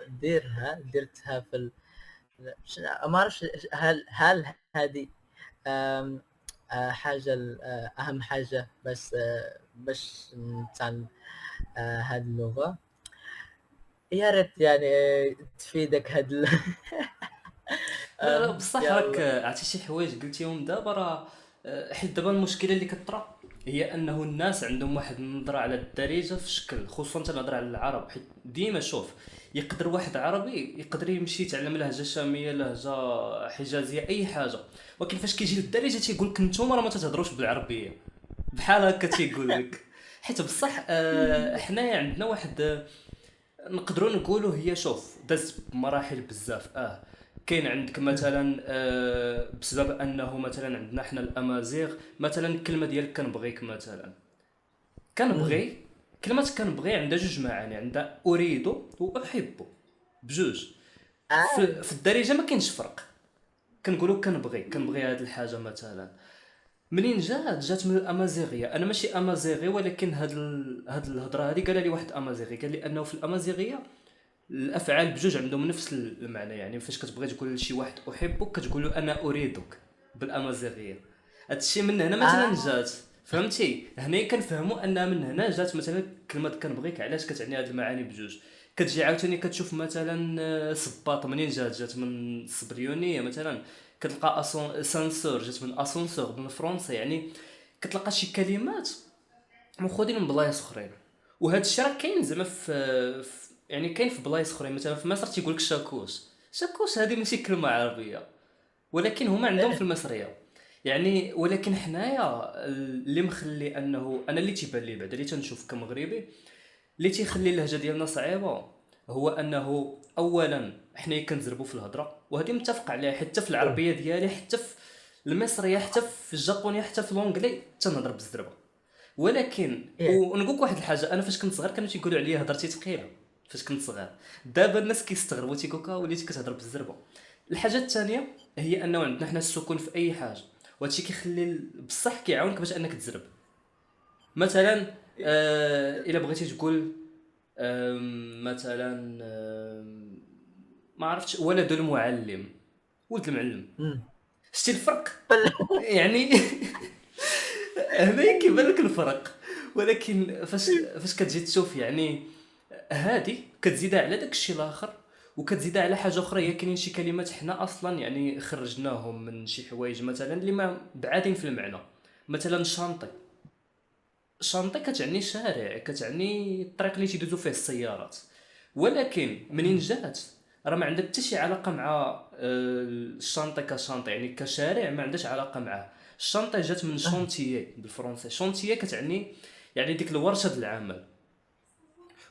درتها في ما اعرفش، هل هذه آم، حاجة أهم حاجة، بس باش نتعلم هذه اللغة. يا ريت يعني تفيدك لا لا بصح راك يلا. عرفتي شي حوايج قلتيهم دابا راه حيت دابا المشكله اللي كطرا هي انه الناس عندهم واحد النظره على الدارجه في شكل، خصوصا تنهضر على العرب، حيت ديما شوف يقدر واحد عربي يقدر يمشي يتعلم لهجه شاميه، لهجه حجازيه، اي حاجه، ولكن فاش كيجي للدارجه تيقول لك نتوما راه ما تتهضروش بالعربيه، بحال هكا تيقول لك. حيت بصح حنايا عندنا واحد نقدروا نقولوا هي شوف دازت بمراحل بزاف. كاين عندك مثلا بسبب انه مثلا عندنا احنا الامازيغ، مثلا الكلمه ديال كنبغيك مثلا، أمم. كنبغي، كلمه كنبغي عندها جوج معاني، عندها اريد واحب، بجوج. آه في الدارجه ما كاينش فرق، كنقولوا كنبغي هذه الحاجه مثلا. منين جات من الامازيغيه، انا ماشي امازيغي، ولكن هاد الهضره هذه قال لي واحد امازيغي، قال لي انه في الامازيغيه الافعال بجوج عندهم نفس المعنى، يعني فاش كتبغي تقول لشي واحد احبك كتقول له انا اريدك بالامازيغيه. هادشي من هنا مثلا آه جات، فهمتي؟ هنا كنفهموا ان من هنا جات مثلا كلمه كنبغيك علاش كتعني هاد المعاني بجوج. كتجي عاوتاني كتشوف مثلا صباط منين جات من الصبريونيه مثلا، كتلقى سانسور جات من اسانسور بالفرنسي، يعني كتلقى شي كلمات مخودين من بلايص اخرين. وهذا الشيء راه كاين زعما يعني كاين في بلايص اخرين، مثلا في مصر تيقول لك شاكوش، شاكوش هذه ماشي كلمه عربيه، ولكن هما عندهم في المصريه يعني. ولكن حنايا اللي مخلي انه انا اللي تيبان لي بعدا اللي تنشوف كمغربي اللي تيخلي اللهجه ديالنا صعيبه، هو انه اولا حنايا كنزربوا في الهضره، وهذه متفق عليها، حتى في العربيه ديالي، حتى في المصريه، حتى في الجابونيه، حتى في لونجلي تنهضر بالزربه. ولكن إيه. ونقول لك واحد الحاجه، انا فاش كنت صغير كانوا تيقولوا عليا هضرتي ثقيله فاش كنت صغير. دابا الناس كيستغربوا تيقول لك وليت كتهضر بالزربه. الحاجه الثانيه هي انه عندنا حنا السكون في اي حاجه، وهادشي كيخلي بصح كيعاونك باش انك تزرب. مثلا الا بغيتي تقول مثلا ما عرفتش ولد المعلم، ولد المعلم، أمم. شتي الفرق يعني. هنا كيبان لك الفرق، ولكن فاش كتجي تشوف يعني هادي كتزيدها على داك الشيء الاخر، وكتزيدها على حاجه اخرى، هي كاينين شي كلمات حنا اصلا يعني خرجناهم من شي حوايج مثلا اللي ما بعادين في المعنى. مثلا شانطي، شانطي كتعني شارع، كتعني الطريق اللي تيدوزو فيه السيارات. ولكن منين جات راه ما عندها حتى شي علاقه مع الشانطي كشانطي، يعني كشارع ما عندهاش علاقه معاه. الشانطي جات من اه شونتيي بالفرنسي. شونتيي كتعني يعني ديك الورشه د العمل.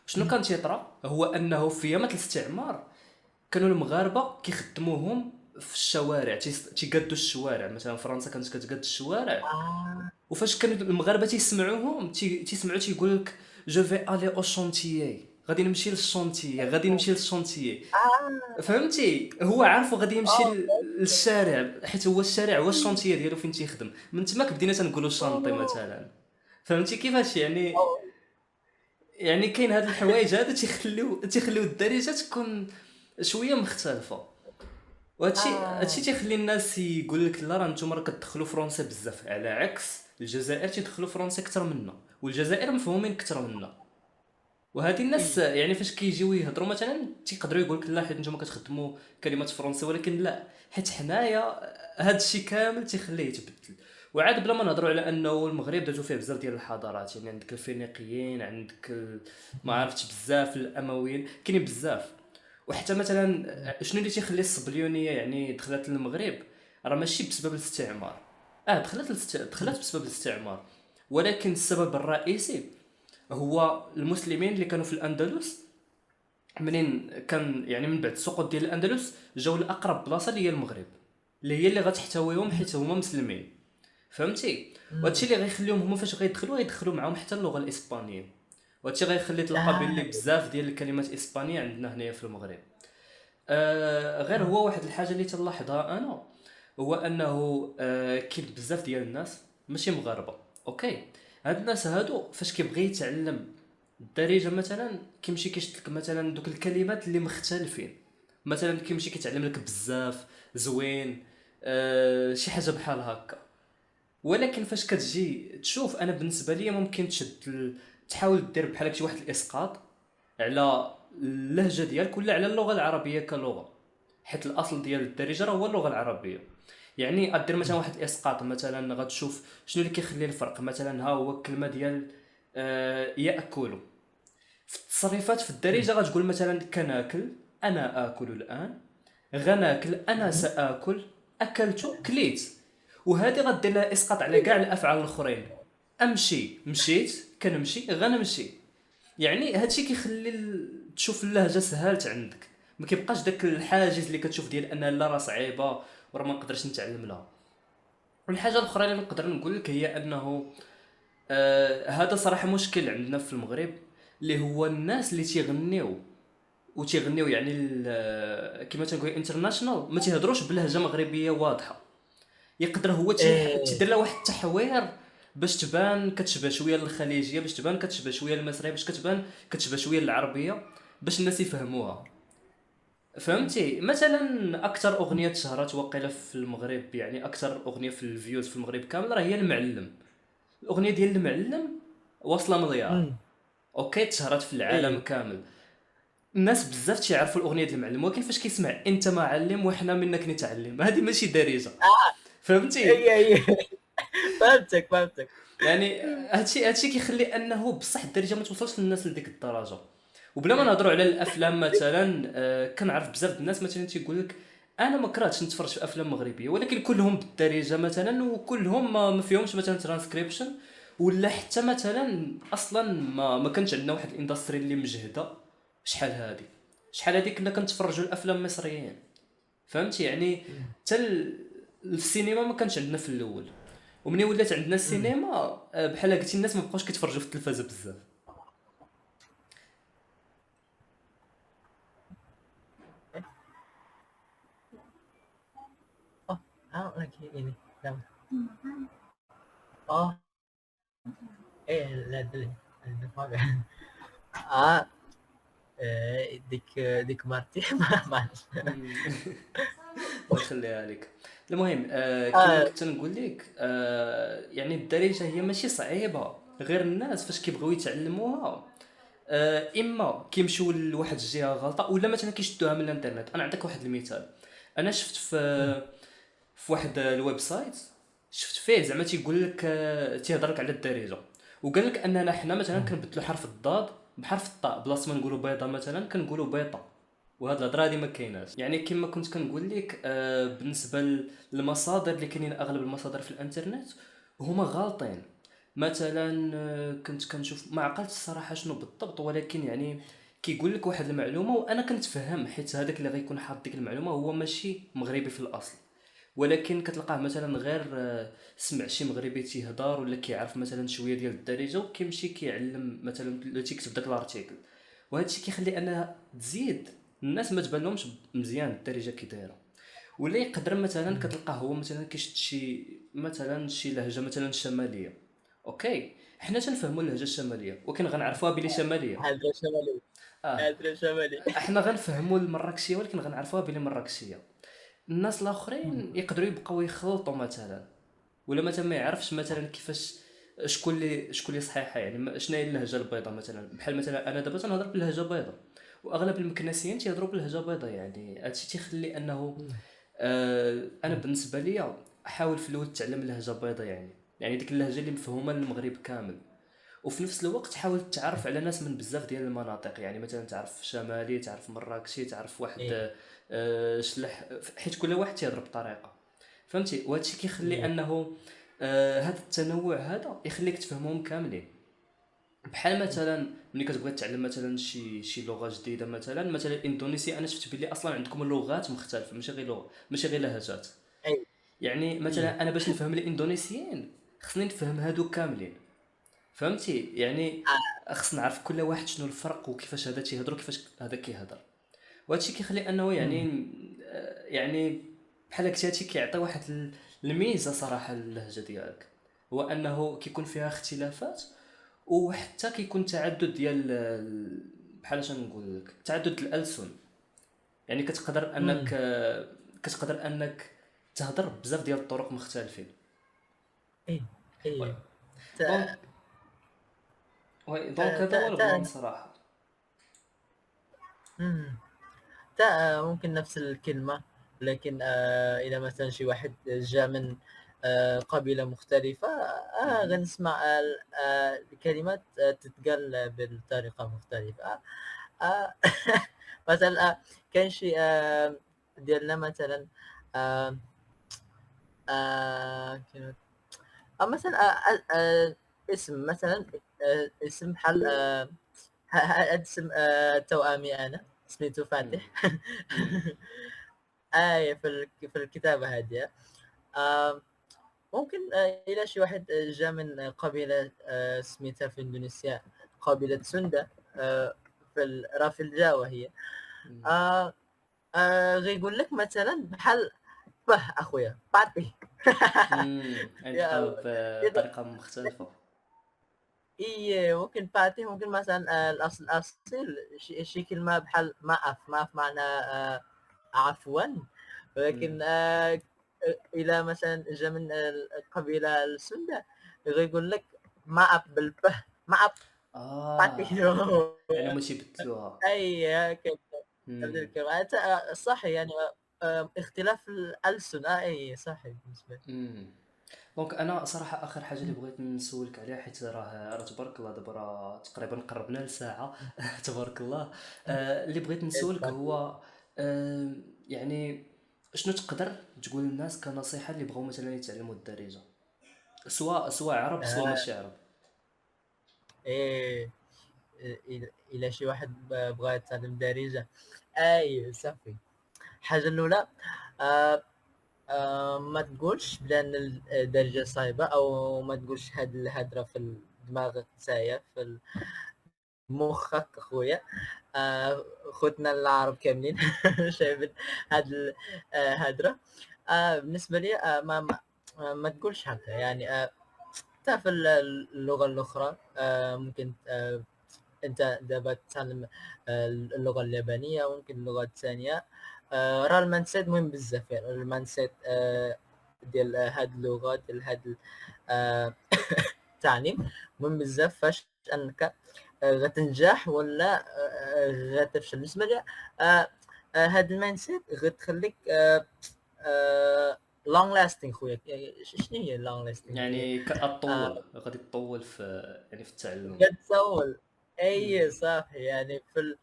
شنو كان تيطرا هو انه في ايامات الاستعمار كانوا المغاربه كيخدموهم في الشوارع، تيقادوا الشوارع. مثلا فرنسا كانت كتقاد الشوارع، اه وفاش كانوا المغاربه تيسمعوهم تيسمعوا تيقول لك جو في الي او شونتيي، غادي نمشي للشونتيي، غادي نمشي للشونتيي. اه فهمتي؟ هو عارفو غادي يمشي اه للشارع، حيت هو الشارع هو الشونتيي ديالو فين تيخدم. من تماك بدينا تنقولوا شانطي اه مثلا. فهمتي كيفاش يعني؟ اه يعني كاين هاد الحوايج هادو تيخليو الدارجه تكون شويه مختلفه. وهادشي اه تيخلي الناس يقول لك لا راه نتوما راه كتدخلوا فرونسي بزاف، على عكس الجزائر تيدخلوا فرونسي اكثر منا، والجزائر مفهومين اكثر منا. وهذه الناس وي يعني فاش كيجيو يهضروا مثلا تيقدروا يقول لك لا حيت نتوما كتخدموا كلمات فرونسي، ولكن لا، حيت حنايا هذا الشيء كامل تيخليه يتبدل. وعاد بلا ما نهضروا على انه المغرب دازوا فيه بزاف ديال الحضارات، يعني عندك الفينيقيين، عندك ما عرفتش بزاف الامويين، كاينين بزاف. وحتى مثلا شنو اللي تيخلي الصبليونيه يعني دخلت للمغرب؟ راه ماشي بسبب الاستعمار. دخلت بسبب الاستعمار، ولكن السبب الرئيسي هو المسلمين اللي كانوا في الاندلس. منين كان يعني من بعد السقوط ديال الاندلس جاو لاقرب بلاصه اللي هي المغرب، اللي هي اللي غتحتويهم حيت هما مسلمين. فهمتي؟ وهادشي اللي غيخليهم هما فاش غيدخلوا معاهم حتى اللغه الاسبانيه. وهادشي غيخلي تلقى باللي اه بزاف ديال الكلمات الاسبانيه عندنا هنايا في المغرب. غير هو واحد الحاجه اللي تلاحظها انا، هو انه كاين بزاف ديال الناس ماشي مغاربه، اوكي. هاد الناس هادو فاش كيبغي يتعلم الدارجه مثلا كيمشي كيشد لك مثلا دوك الكلمات اللي مختلفين. مثلا كيمشي كيتعلم لك بزاف زوين، شي حاجه بحال هكا. ولكن فاش كتجي تشوف، انا بالنسبه لي ممكن تحاول دير بحال هكا شي واحد الاسقاط على اللهجه ديالك ولا على اللغه العربيه كلغه، حيت الاصل ديال الدارجه راه هو اللغه العربيه. يعني غدير مثلا واحد الاسقاط، مثلا غتشوف شنو اللي كيخلي الفرق. مثلا ها هو الكلمه ديال ياكل، في التصريفات في الدارجه غتقول مثلا كناكل، انا اكل الان، غناكل انا ساكل، اكلت كليت. وهذه غدير لها اسقاط على كاع الافعال الاخرين. امشي مشيت، كنمشي غنمشي. يعني هادشي كيخلي تشوف اللهجه سهلت عندك، ما كيبقاش داك الحاجز اللي كتشوف ديال انها لا راه صعيبه وراه ما نقدرش نتعلم لها. والحاجه الاخرى اللي نقدر نقول لك هي انه هذا صراحه مشكل عندنا في المغرب، اللي هو الناس اللي تيغنيو وتيغنيو يعني كما تنقول انترناشونال ما تيهضروش بلهجه مغربيه واضحه. يقدر هو ايه تيدير له واحد التحوير باش تبان كتشبه شويه للخليجيه، باش تبان كتشبه شويه للمصريه، باش كتبان كتشبه شويه للعربيه، باش الناس يفهموها. فهمتي؟ مثلا اكثر اغنيه تشهرت وقيله في المغرب، يعني اكثر اغنيه في الفيوز في المغرب كامل راه هي المعلم. الاغنيه ديال المعلم واصله مليار، امم اوكي، تشهرت في العالم ايه كامل. الناس بزاف تيعرفوا الاغنيه ديال المعلم، ولكن فاش كيسمع انت معلم وحنا منك نتعلم، هذه ماشي دارجه. فهمتي؟ ايه ايه فهمتك فهمتك يعني هادشي كيخلي انه بصح الدارجه ما توصلش للناس لديك الدرجه. وبلا ما نهضروا على الافلام مثلا، كنعرف بزاف د الناس مثلا تيقول لك انا ما كرهتش نتفرج في افلام مغربيه، ولكن كلهم بالدارجه مثلا، وكلهم ما فيهمش مثلا ترانسكريبشن، ولا حتى مثلا اصلا ما كانش عندنا واحد الاندستري اللي مجهده. شحال هادي كنا كنتفرجوا الافلام المصريين. فهمتي يعني؟ حتى السينما ما كانش عندنا في الاول، ومني ولات عندنا امم السينما بحال قلتي الناس ما بقاوش كيتفرجوا في التلفازه بزاف. اه اه اوكي يعني تمام اه ايه لا دل اه ديك مرتي ما عرفتش مم. الله يخليها لك. المهم كما اه كنت نقول لك يعني الدارجه هي ماشي صعيبه، غير الناس فاش كيبغيو يتعلموها اما كيمشيو لواحد الجهه غلطه، ولا مثلا كيشدوها من الانترنت. انا نعطيك واحد المثال. انا شفت في واحد الويب سايت، شفت فيه زعما تيقول لك تيهضر لك على الدارجه، وقال لك اننا حنا مثلا كنبدلوا حرف الضاد بحرف الطاء، بلاصه ما نقولوا بيضه مثلا كنقولوا بيضه. وهاد الهضره هادي ما كايناش. يعني كما كنت كنقول لك بالنسبه للمصادر اللي كاينين، اغلب المصادر في الانترنت هما غالطين. مثلا كنت كنشوف، ما عقلتش الصراحه شنو بالضبط، ولكن يعني كيقول لك واحد المعلومه وانا كنت فهم، حيت هذاك اللي غيكون حاط ديك المعلومه هو ماشي مغربي في الاصل، ولكن كتلقاه مثلا غير سمع شي مغربي تيهضر ولا كيعرف مثلا شويه ديال الدارجه وكيمشي كيعلم مثلا ولا تيكتب داك الارتيكل. وهذا الشيء كيخلي انها تزيد الناس ما تبانلهمش مزيان الدارجه كي دايره. ولا يقدر مثلا كتلقاه هو مثلا كيشد شي مثلا شي لهجه مثلا شماليه. اوكي، حنا تنفهموا اللهجه الشماليه ولكن غنعرفوها بلي شماليه. هذا شمالي، اه، هذا شمالي. احنا غنفهموا المراكشيه ولكن غنعرفوها بلي مراكشيه. الناس الاخرين يقدروا يبقاو يخلطوا مثلا، ولا مثلا ما يعرفش مثلا كيفاش شكون اللي صحيحه، يعني شنو هي اللهجه البيضاء مثلا. بحال مثلا انا دابا تنهضر باللهجه البيضاء واغلب المكناسيين تيهضروا باللهجه البيضاء، يعني هادشي تيخلي انه انا بالنسبه لي احاول في الاول تعلم اللهجه البيضاء، يعني ديك اللهجه اللي مفهومه للمغرب كامل. وفي نفس الوقت حاول تعرف على ناس من بزاف ديال المناطق، يعني مثلا تعرف شمالي، تعرف مراكشي، تعرف واحد شلح، حيت كل واحد تيهضر بطريقه، فهمتي. وهذا الشيء كيخلي انه هذا التنوع هذا يخليك تفهمهم كاملين. بحال مثلا ملي كتبغي تعلم مثلا شي لغه جديده، مثلا الاندونيسي، انا شفت بلي اصلا عندكم اللغات مختلفه، ماشي غير لغه، ماشي غير لهجات. اي يعني اي مثلا انا باش نفهم الاندونيسيين خصني نفهم هادو كاملين، فهمتي. يعني خصنا نعرف كل واحد شنو الفرق وكيفاش هذا تيهضر وكيفاش هذا كيهضر. وهادشي كيخلي انه يعني بحال قلت هادشي كيعطي واحد الميزه صراحه للهجه ديالك، هو انه كيكون فيها اختلافات، وحتى كيكون تعدد ديال بحال اش نقول لك، تعدد الالسن. يعني كتقدر انك تهضر بزاف ديال الطرق مختلفين. اي اي دونك تا دونك هذا تا هو تا البلان صراحه. مم. تا ممكن نفس الكلمة، لكن إذا مثلا شي واحد جا من قبيلة مختلفة، مهم. غنسمع الكلمات تتقال بطريقة مختلفة. آه، مثلا كاين شي ديالنا مثلا آه، كلمة مثلا اسم مثلا اسم بحال هاد اسم توأمي أنا سميتو مم. فاتح. مم. آية في الكتابة هادية. آه، ممكن إلى شي واحد جا من قبيلة سميتها في إندونيسيا قبيلة سوندا، راه في الجاوة هي. مم. آه، غيقول لك مثلا بحال أخويا باتي. يا ينطقها الله. إذا بطريقة مختلفة. إيه ممكن باتي، ممكن مثلا الأصل شي كلمة بحال ما أف معناها عفوا، مم. ولكن إلى مثلا جا من القبيلة السندة غيقول لك ما أب بالبه ما أب باتي. يعني هما تيبدلوها. أي هكا تبديل مم. الكلمات صح يعني. اختلاف الألسن أي صحيح بالنسبة مم. دونك انا صراحه اخر حاجه اللي بغيت نسولك عليها، حيت راه تبارك الله دابا راه تقريبا قربنا لساعه تبارك الله. اللي بغيت نسولك لي. هو يعني شنو تقدر تقول للناس كنصيحه اللي بغاو مثلا يتعلموا الدارجه، سواء عرب سواء آه، ماشي عرب. إيه إلى شي واحد بغا يتعلم دارجة، أي صافي. الحاجة الأولى آه، ما تقولش بلان الدارجة صايبة، أو ما تقولش هاد الهدرة في دماغك نتايا في مخك أخويا. خوتنا العرب كاملين شايفين هاد الهدرة. بالنسبة لي ما تقولش هكا يعني. حتى في اللغة الأخرى ممكن أنت دابا تتعلم اللغة اليابانية، ممكن اللغة الثانية. راه المايند مهم بزاف، يعني المايند ديال هاد اللغة ديال هاد آه، التعليم مهم بزاف فاش أنك غتنجح ولا غتفشل. بالنسبة لي هاد المايند غتخليك لونغ لاستينغ خويا. شنو هي لونغ لاستينغ اللي يعني كطول غادي تطول في يعني في التعلم. كتصور؟ اي مم. صح، يعني في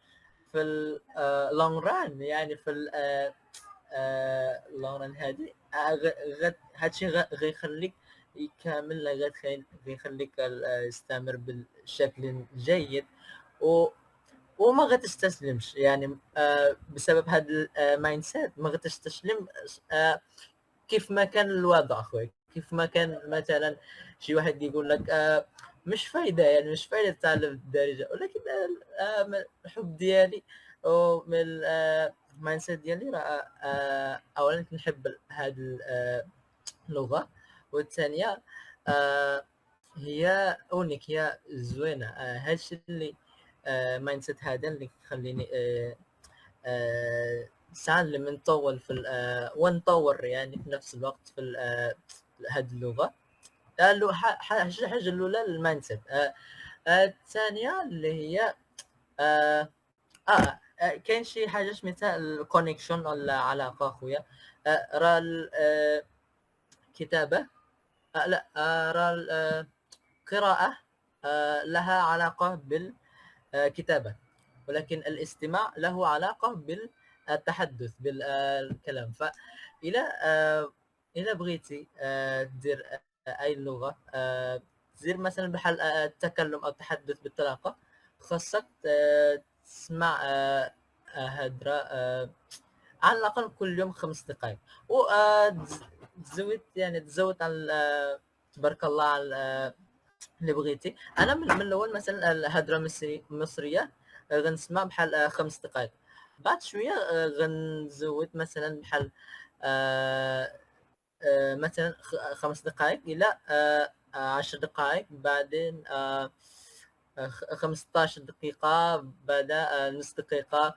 اللونغ ران، يعني في لونغ ران هادي هادشي غيخليك يكمل، غيخليك يستمر بالشكل جيد، و وما غتستسلمش، يعني بسبب هاد المايند سيت ما غتستسلم. آه، كيف ما كان الوضع اخويا، كيف ما كان مثلا شي واحد يقول لك مش فايده، يعني مش فايده تتعلم الدارجه، ولكن من الحب ديالي ومن المايند سيت ديالي راه اولا كنحب هذه اللغه، والثانيه آه، هي اونيك، هي زوينه. هادشي اللي مايند سيت هذا اللي خليني نتعلم، نطور ونطور يعني في نفس الوقت في هذه اللغه. الحاجه الاولى المايند سيت. الثانيه اللي هي آه كاين شي حاجه سميتها الكونيكشن ولا العلاقه اخويا. راه الكتابه لا راه القراءه لها علاقه بالكتابه، ولكن الاستماع له علاقه بالتحدث بالكلام. فإلى إلى بغيتي دير أي لغة، دير مثلا بحال التكلم أو التحدث بالطلاقة، خاصك تسمع هدرة على الأقل كل يوم 5 دقائق، وتزود يعني تزود على تبارك الله على اللي بغيتي. انا من الاول مثلا الهضره مصريه غنسمع بحال 5 دقائق، بعد شويه غنزود مثلا بحال آه، مثلا 5 دقائق الى 10 دقائق، بعدين 15 دقيقة، بعد نص دقيقة،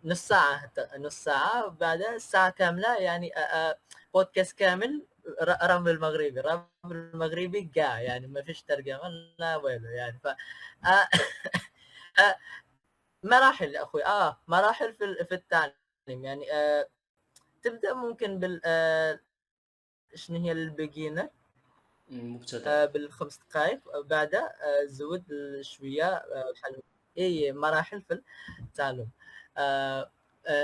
نص ساعة، حتى نص ساعة، بعدها ساعة كاملة، يعني بودكاست كامل راه بالمغربي، راه بالمغربي كاع، يعني ما فيش ترجمة لا والو، يعني ف آه، آه، مراحل يا اخوي، مراحل في التعليم، يعني تبدا ممكن بال شنو هي البيجينر مبتدئ. بال5 دقائق، بعدها زود شويه بحال اي مراحل في التعلم.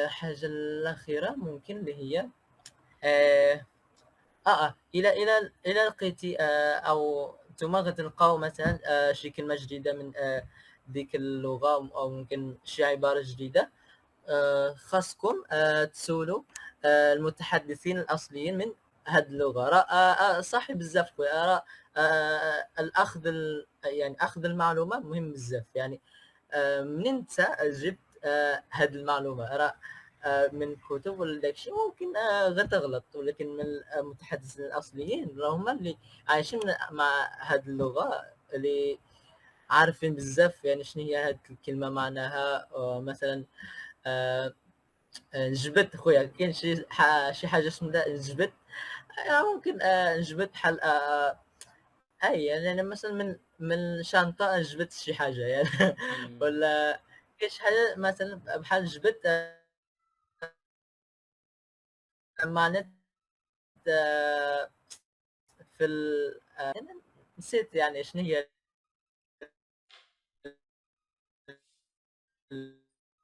حاجه الاخيره ممكن اللي هي آه الى لقيتي او نتوما غتلقاو مثلا شي كلمه جديده من ديك اللغه، او ممكن شي عباره جديده، خاصكم تسولوا المتحدثين الاصليين من هاد اللغه. راه صحي بزاف خويا، راه الاخذ يعني اخذ المعلومه مهم بزاف، يعني منين انت جبت هاد المعلومه، راه من كتب ولا داكشي ممكن غتغلط، ولكن من المتحدثين الاصليين راه هما اللي عايشين مع هاد اللغه، اللي عارفين بزاف يعني شنو هي هاد الكلمه معناها. مثلا آه، جبت خويا، كاين شي حاجه اسمها جبت، ممكن جبت بحال اي يعني انا مثلا من شنطه جبت شي حاجه يعني مم. ولا كاين شي حاجه مثلا بحال جبت معنات آه، في أنا نسيت يعني شنو هي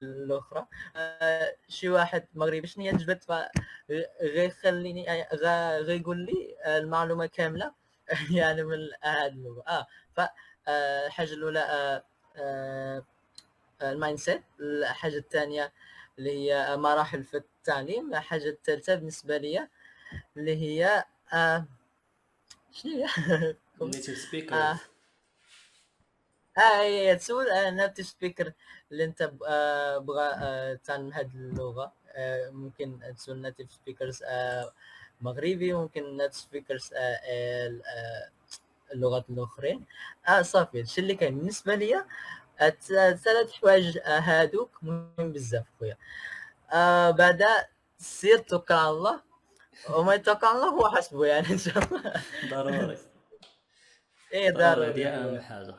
الاخرى. شي واحد مغربي شنو هي جبت، غيخليني غيقول لي المعلومه كامله يعني من هذه اللغه. ف الحاجه الاولى آه، المايند سيت، الحاجه الثانيه اللي هي مراحل في التعليم، الحاجه الثالثه بالنسبه لي اللي هي شنو هي native آه speakers. هي تسول ناتيف سبيكر اللي انت بغى تعلم هذه اللغه. ممكن تسول ناتيف سبيكرز مغربي، ممكن ناتيف سبيكرز اللغات الاخرين. صافي هادشي اللي كاين بالنسبه لي. 3 حوايج هادوك مهم بزاف خويا. بعدا سير توكل على الله، وما يتوكل على الله هو حسبه، يعني ان شاء الله. ضروري. ايه ضروري، ضروري هذه اهم خويا. حاجه.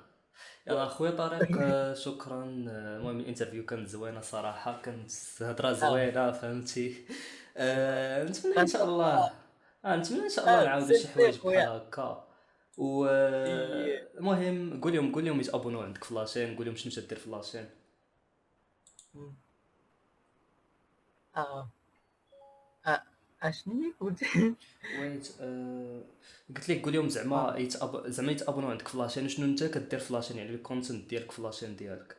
يلا خويا طارق، شكرا. المهم الانترفيو كانت زوينه صراحه، كانت هضره اه زوينه فهمتي. نتمنى ان شاء كنظن الله، نتمنى ان شاء الله نعاودوا شي سيرتي حوايج بحال خويا. هكا. إيه. المهم قول لهم يتابونوا عندك في لاشين، قول لهم شنو تدير في لاشين. مم. اه اشني قلت؟ ويت قلت لك قول لهم اه زعما يتابونوا عندك في لاشين، شنو انت كدير في لاشين، يعني الكونتنت ديالك في لاشين ديالك.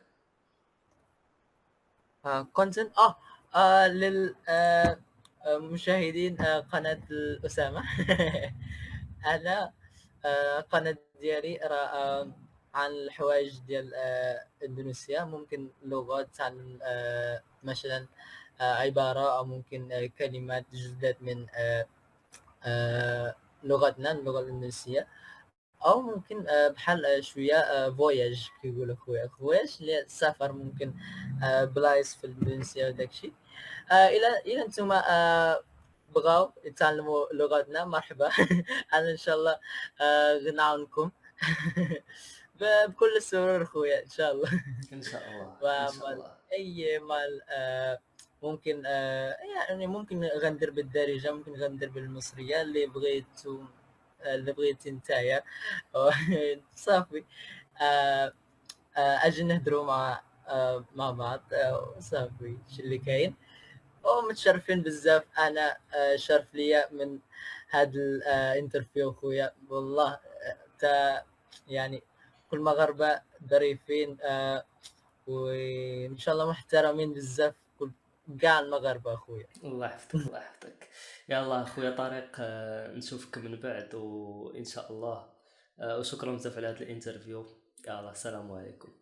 كونتنت لل مشاهدين قناة الأسامة. أنا القناة ديالي راه عن الحوايج ديال إندونيسيا، ممكن لغات، تعلم مثلا عبارة، أو ممكن كلمات جدد من لغتنا، اللغة الإندونيسية. أو ممكن بحال شوية فواياج كيقولوا خويا، فواياج اللي هي السفر، ممكن بلايص في إندونيسيا وداك الشيء. إلى نتوما بغاو يتعلموا لغتنا، مرحبا. أنا إن شاء الله غنعاونكم. بكل السرور خويا إن شاء الله. ان شاء الله ان شاء ومال الله. أي مال ممكن يعني ممكن غندير بالدارجة، ممكن غندير بالمصرية اللي بغيتو، اللي بغيتي نتايا. صافي. آه، اجي نهضروا مع بعض صافي شي اللي كاين. ومتشرفين بزاف، انا شرف ليا من هذا الانترفيو خويا والله. تا يعني كل المغاربه ظريفين، وان شاء الله محترمين بزاف، كل كاع المغاربه اخويا. الله يحفظك الله يحفظك. يلا اخويا طارق، نشوفك من بعد وان شاء الله. وشكرا بزاف على هذا الانترفيو. يلا السلام عليكم.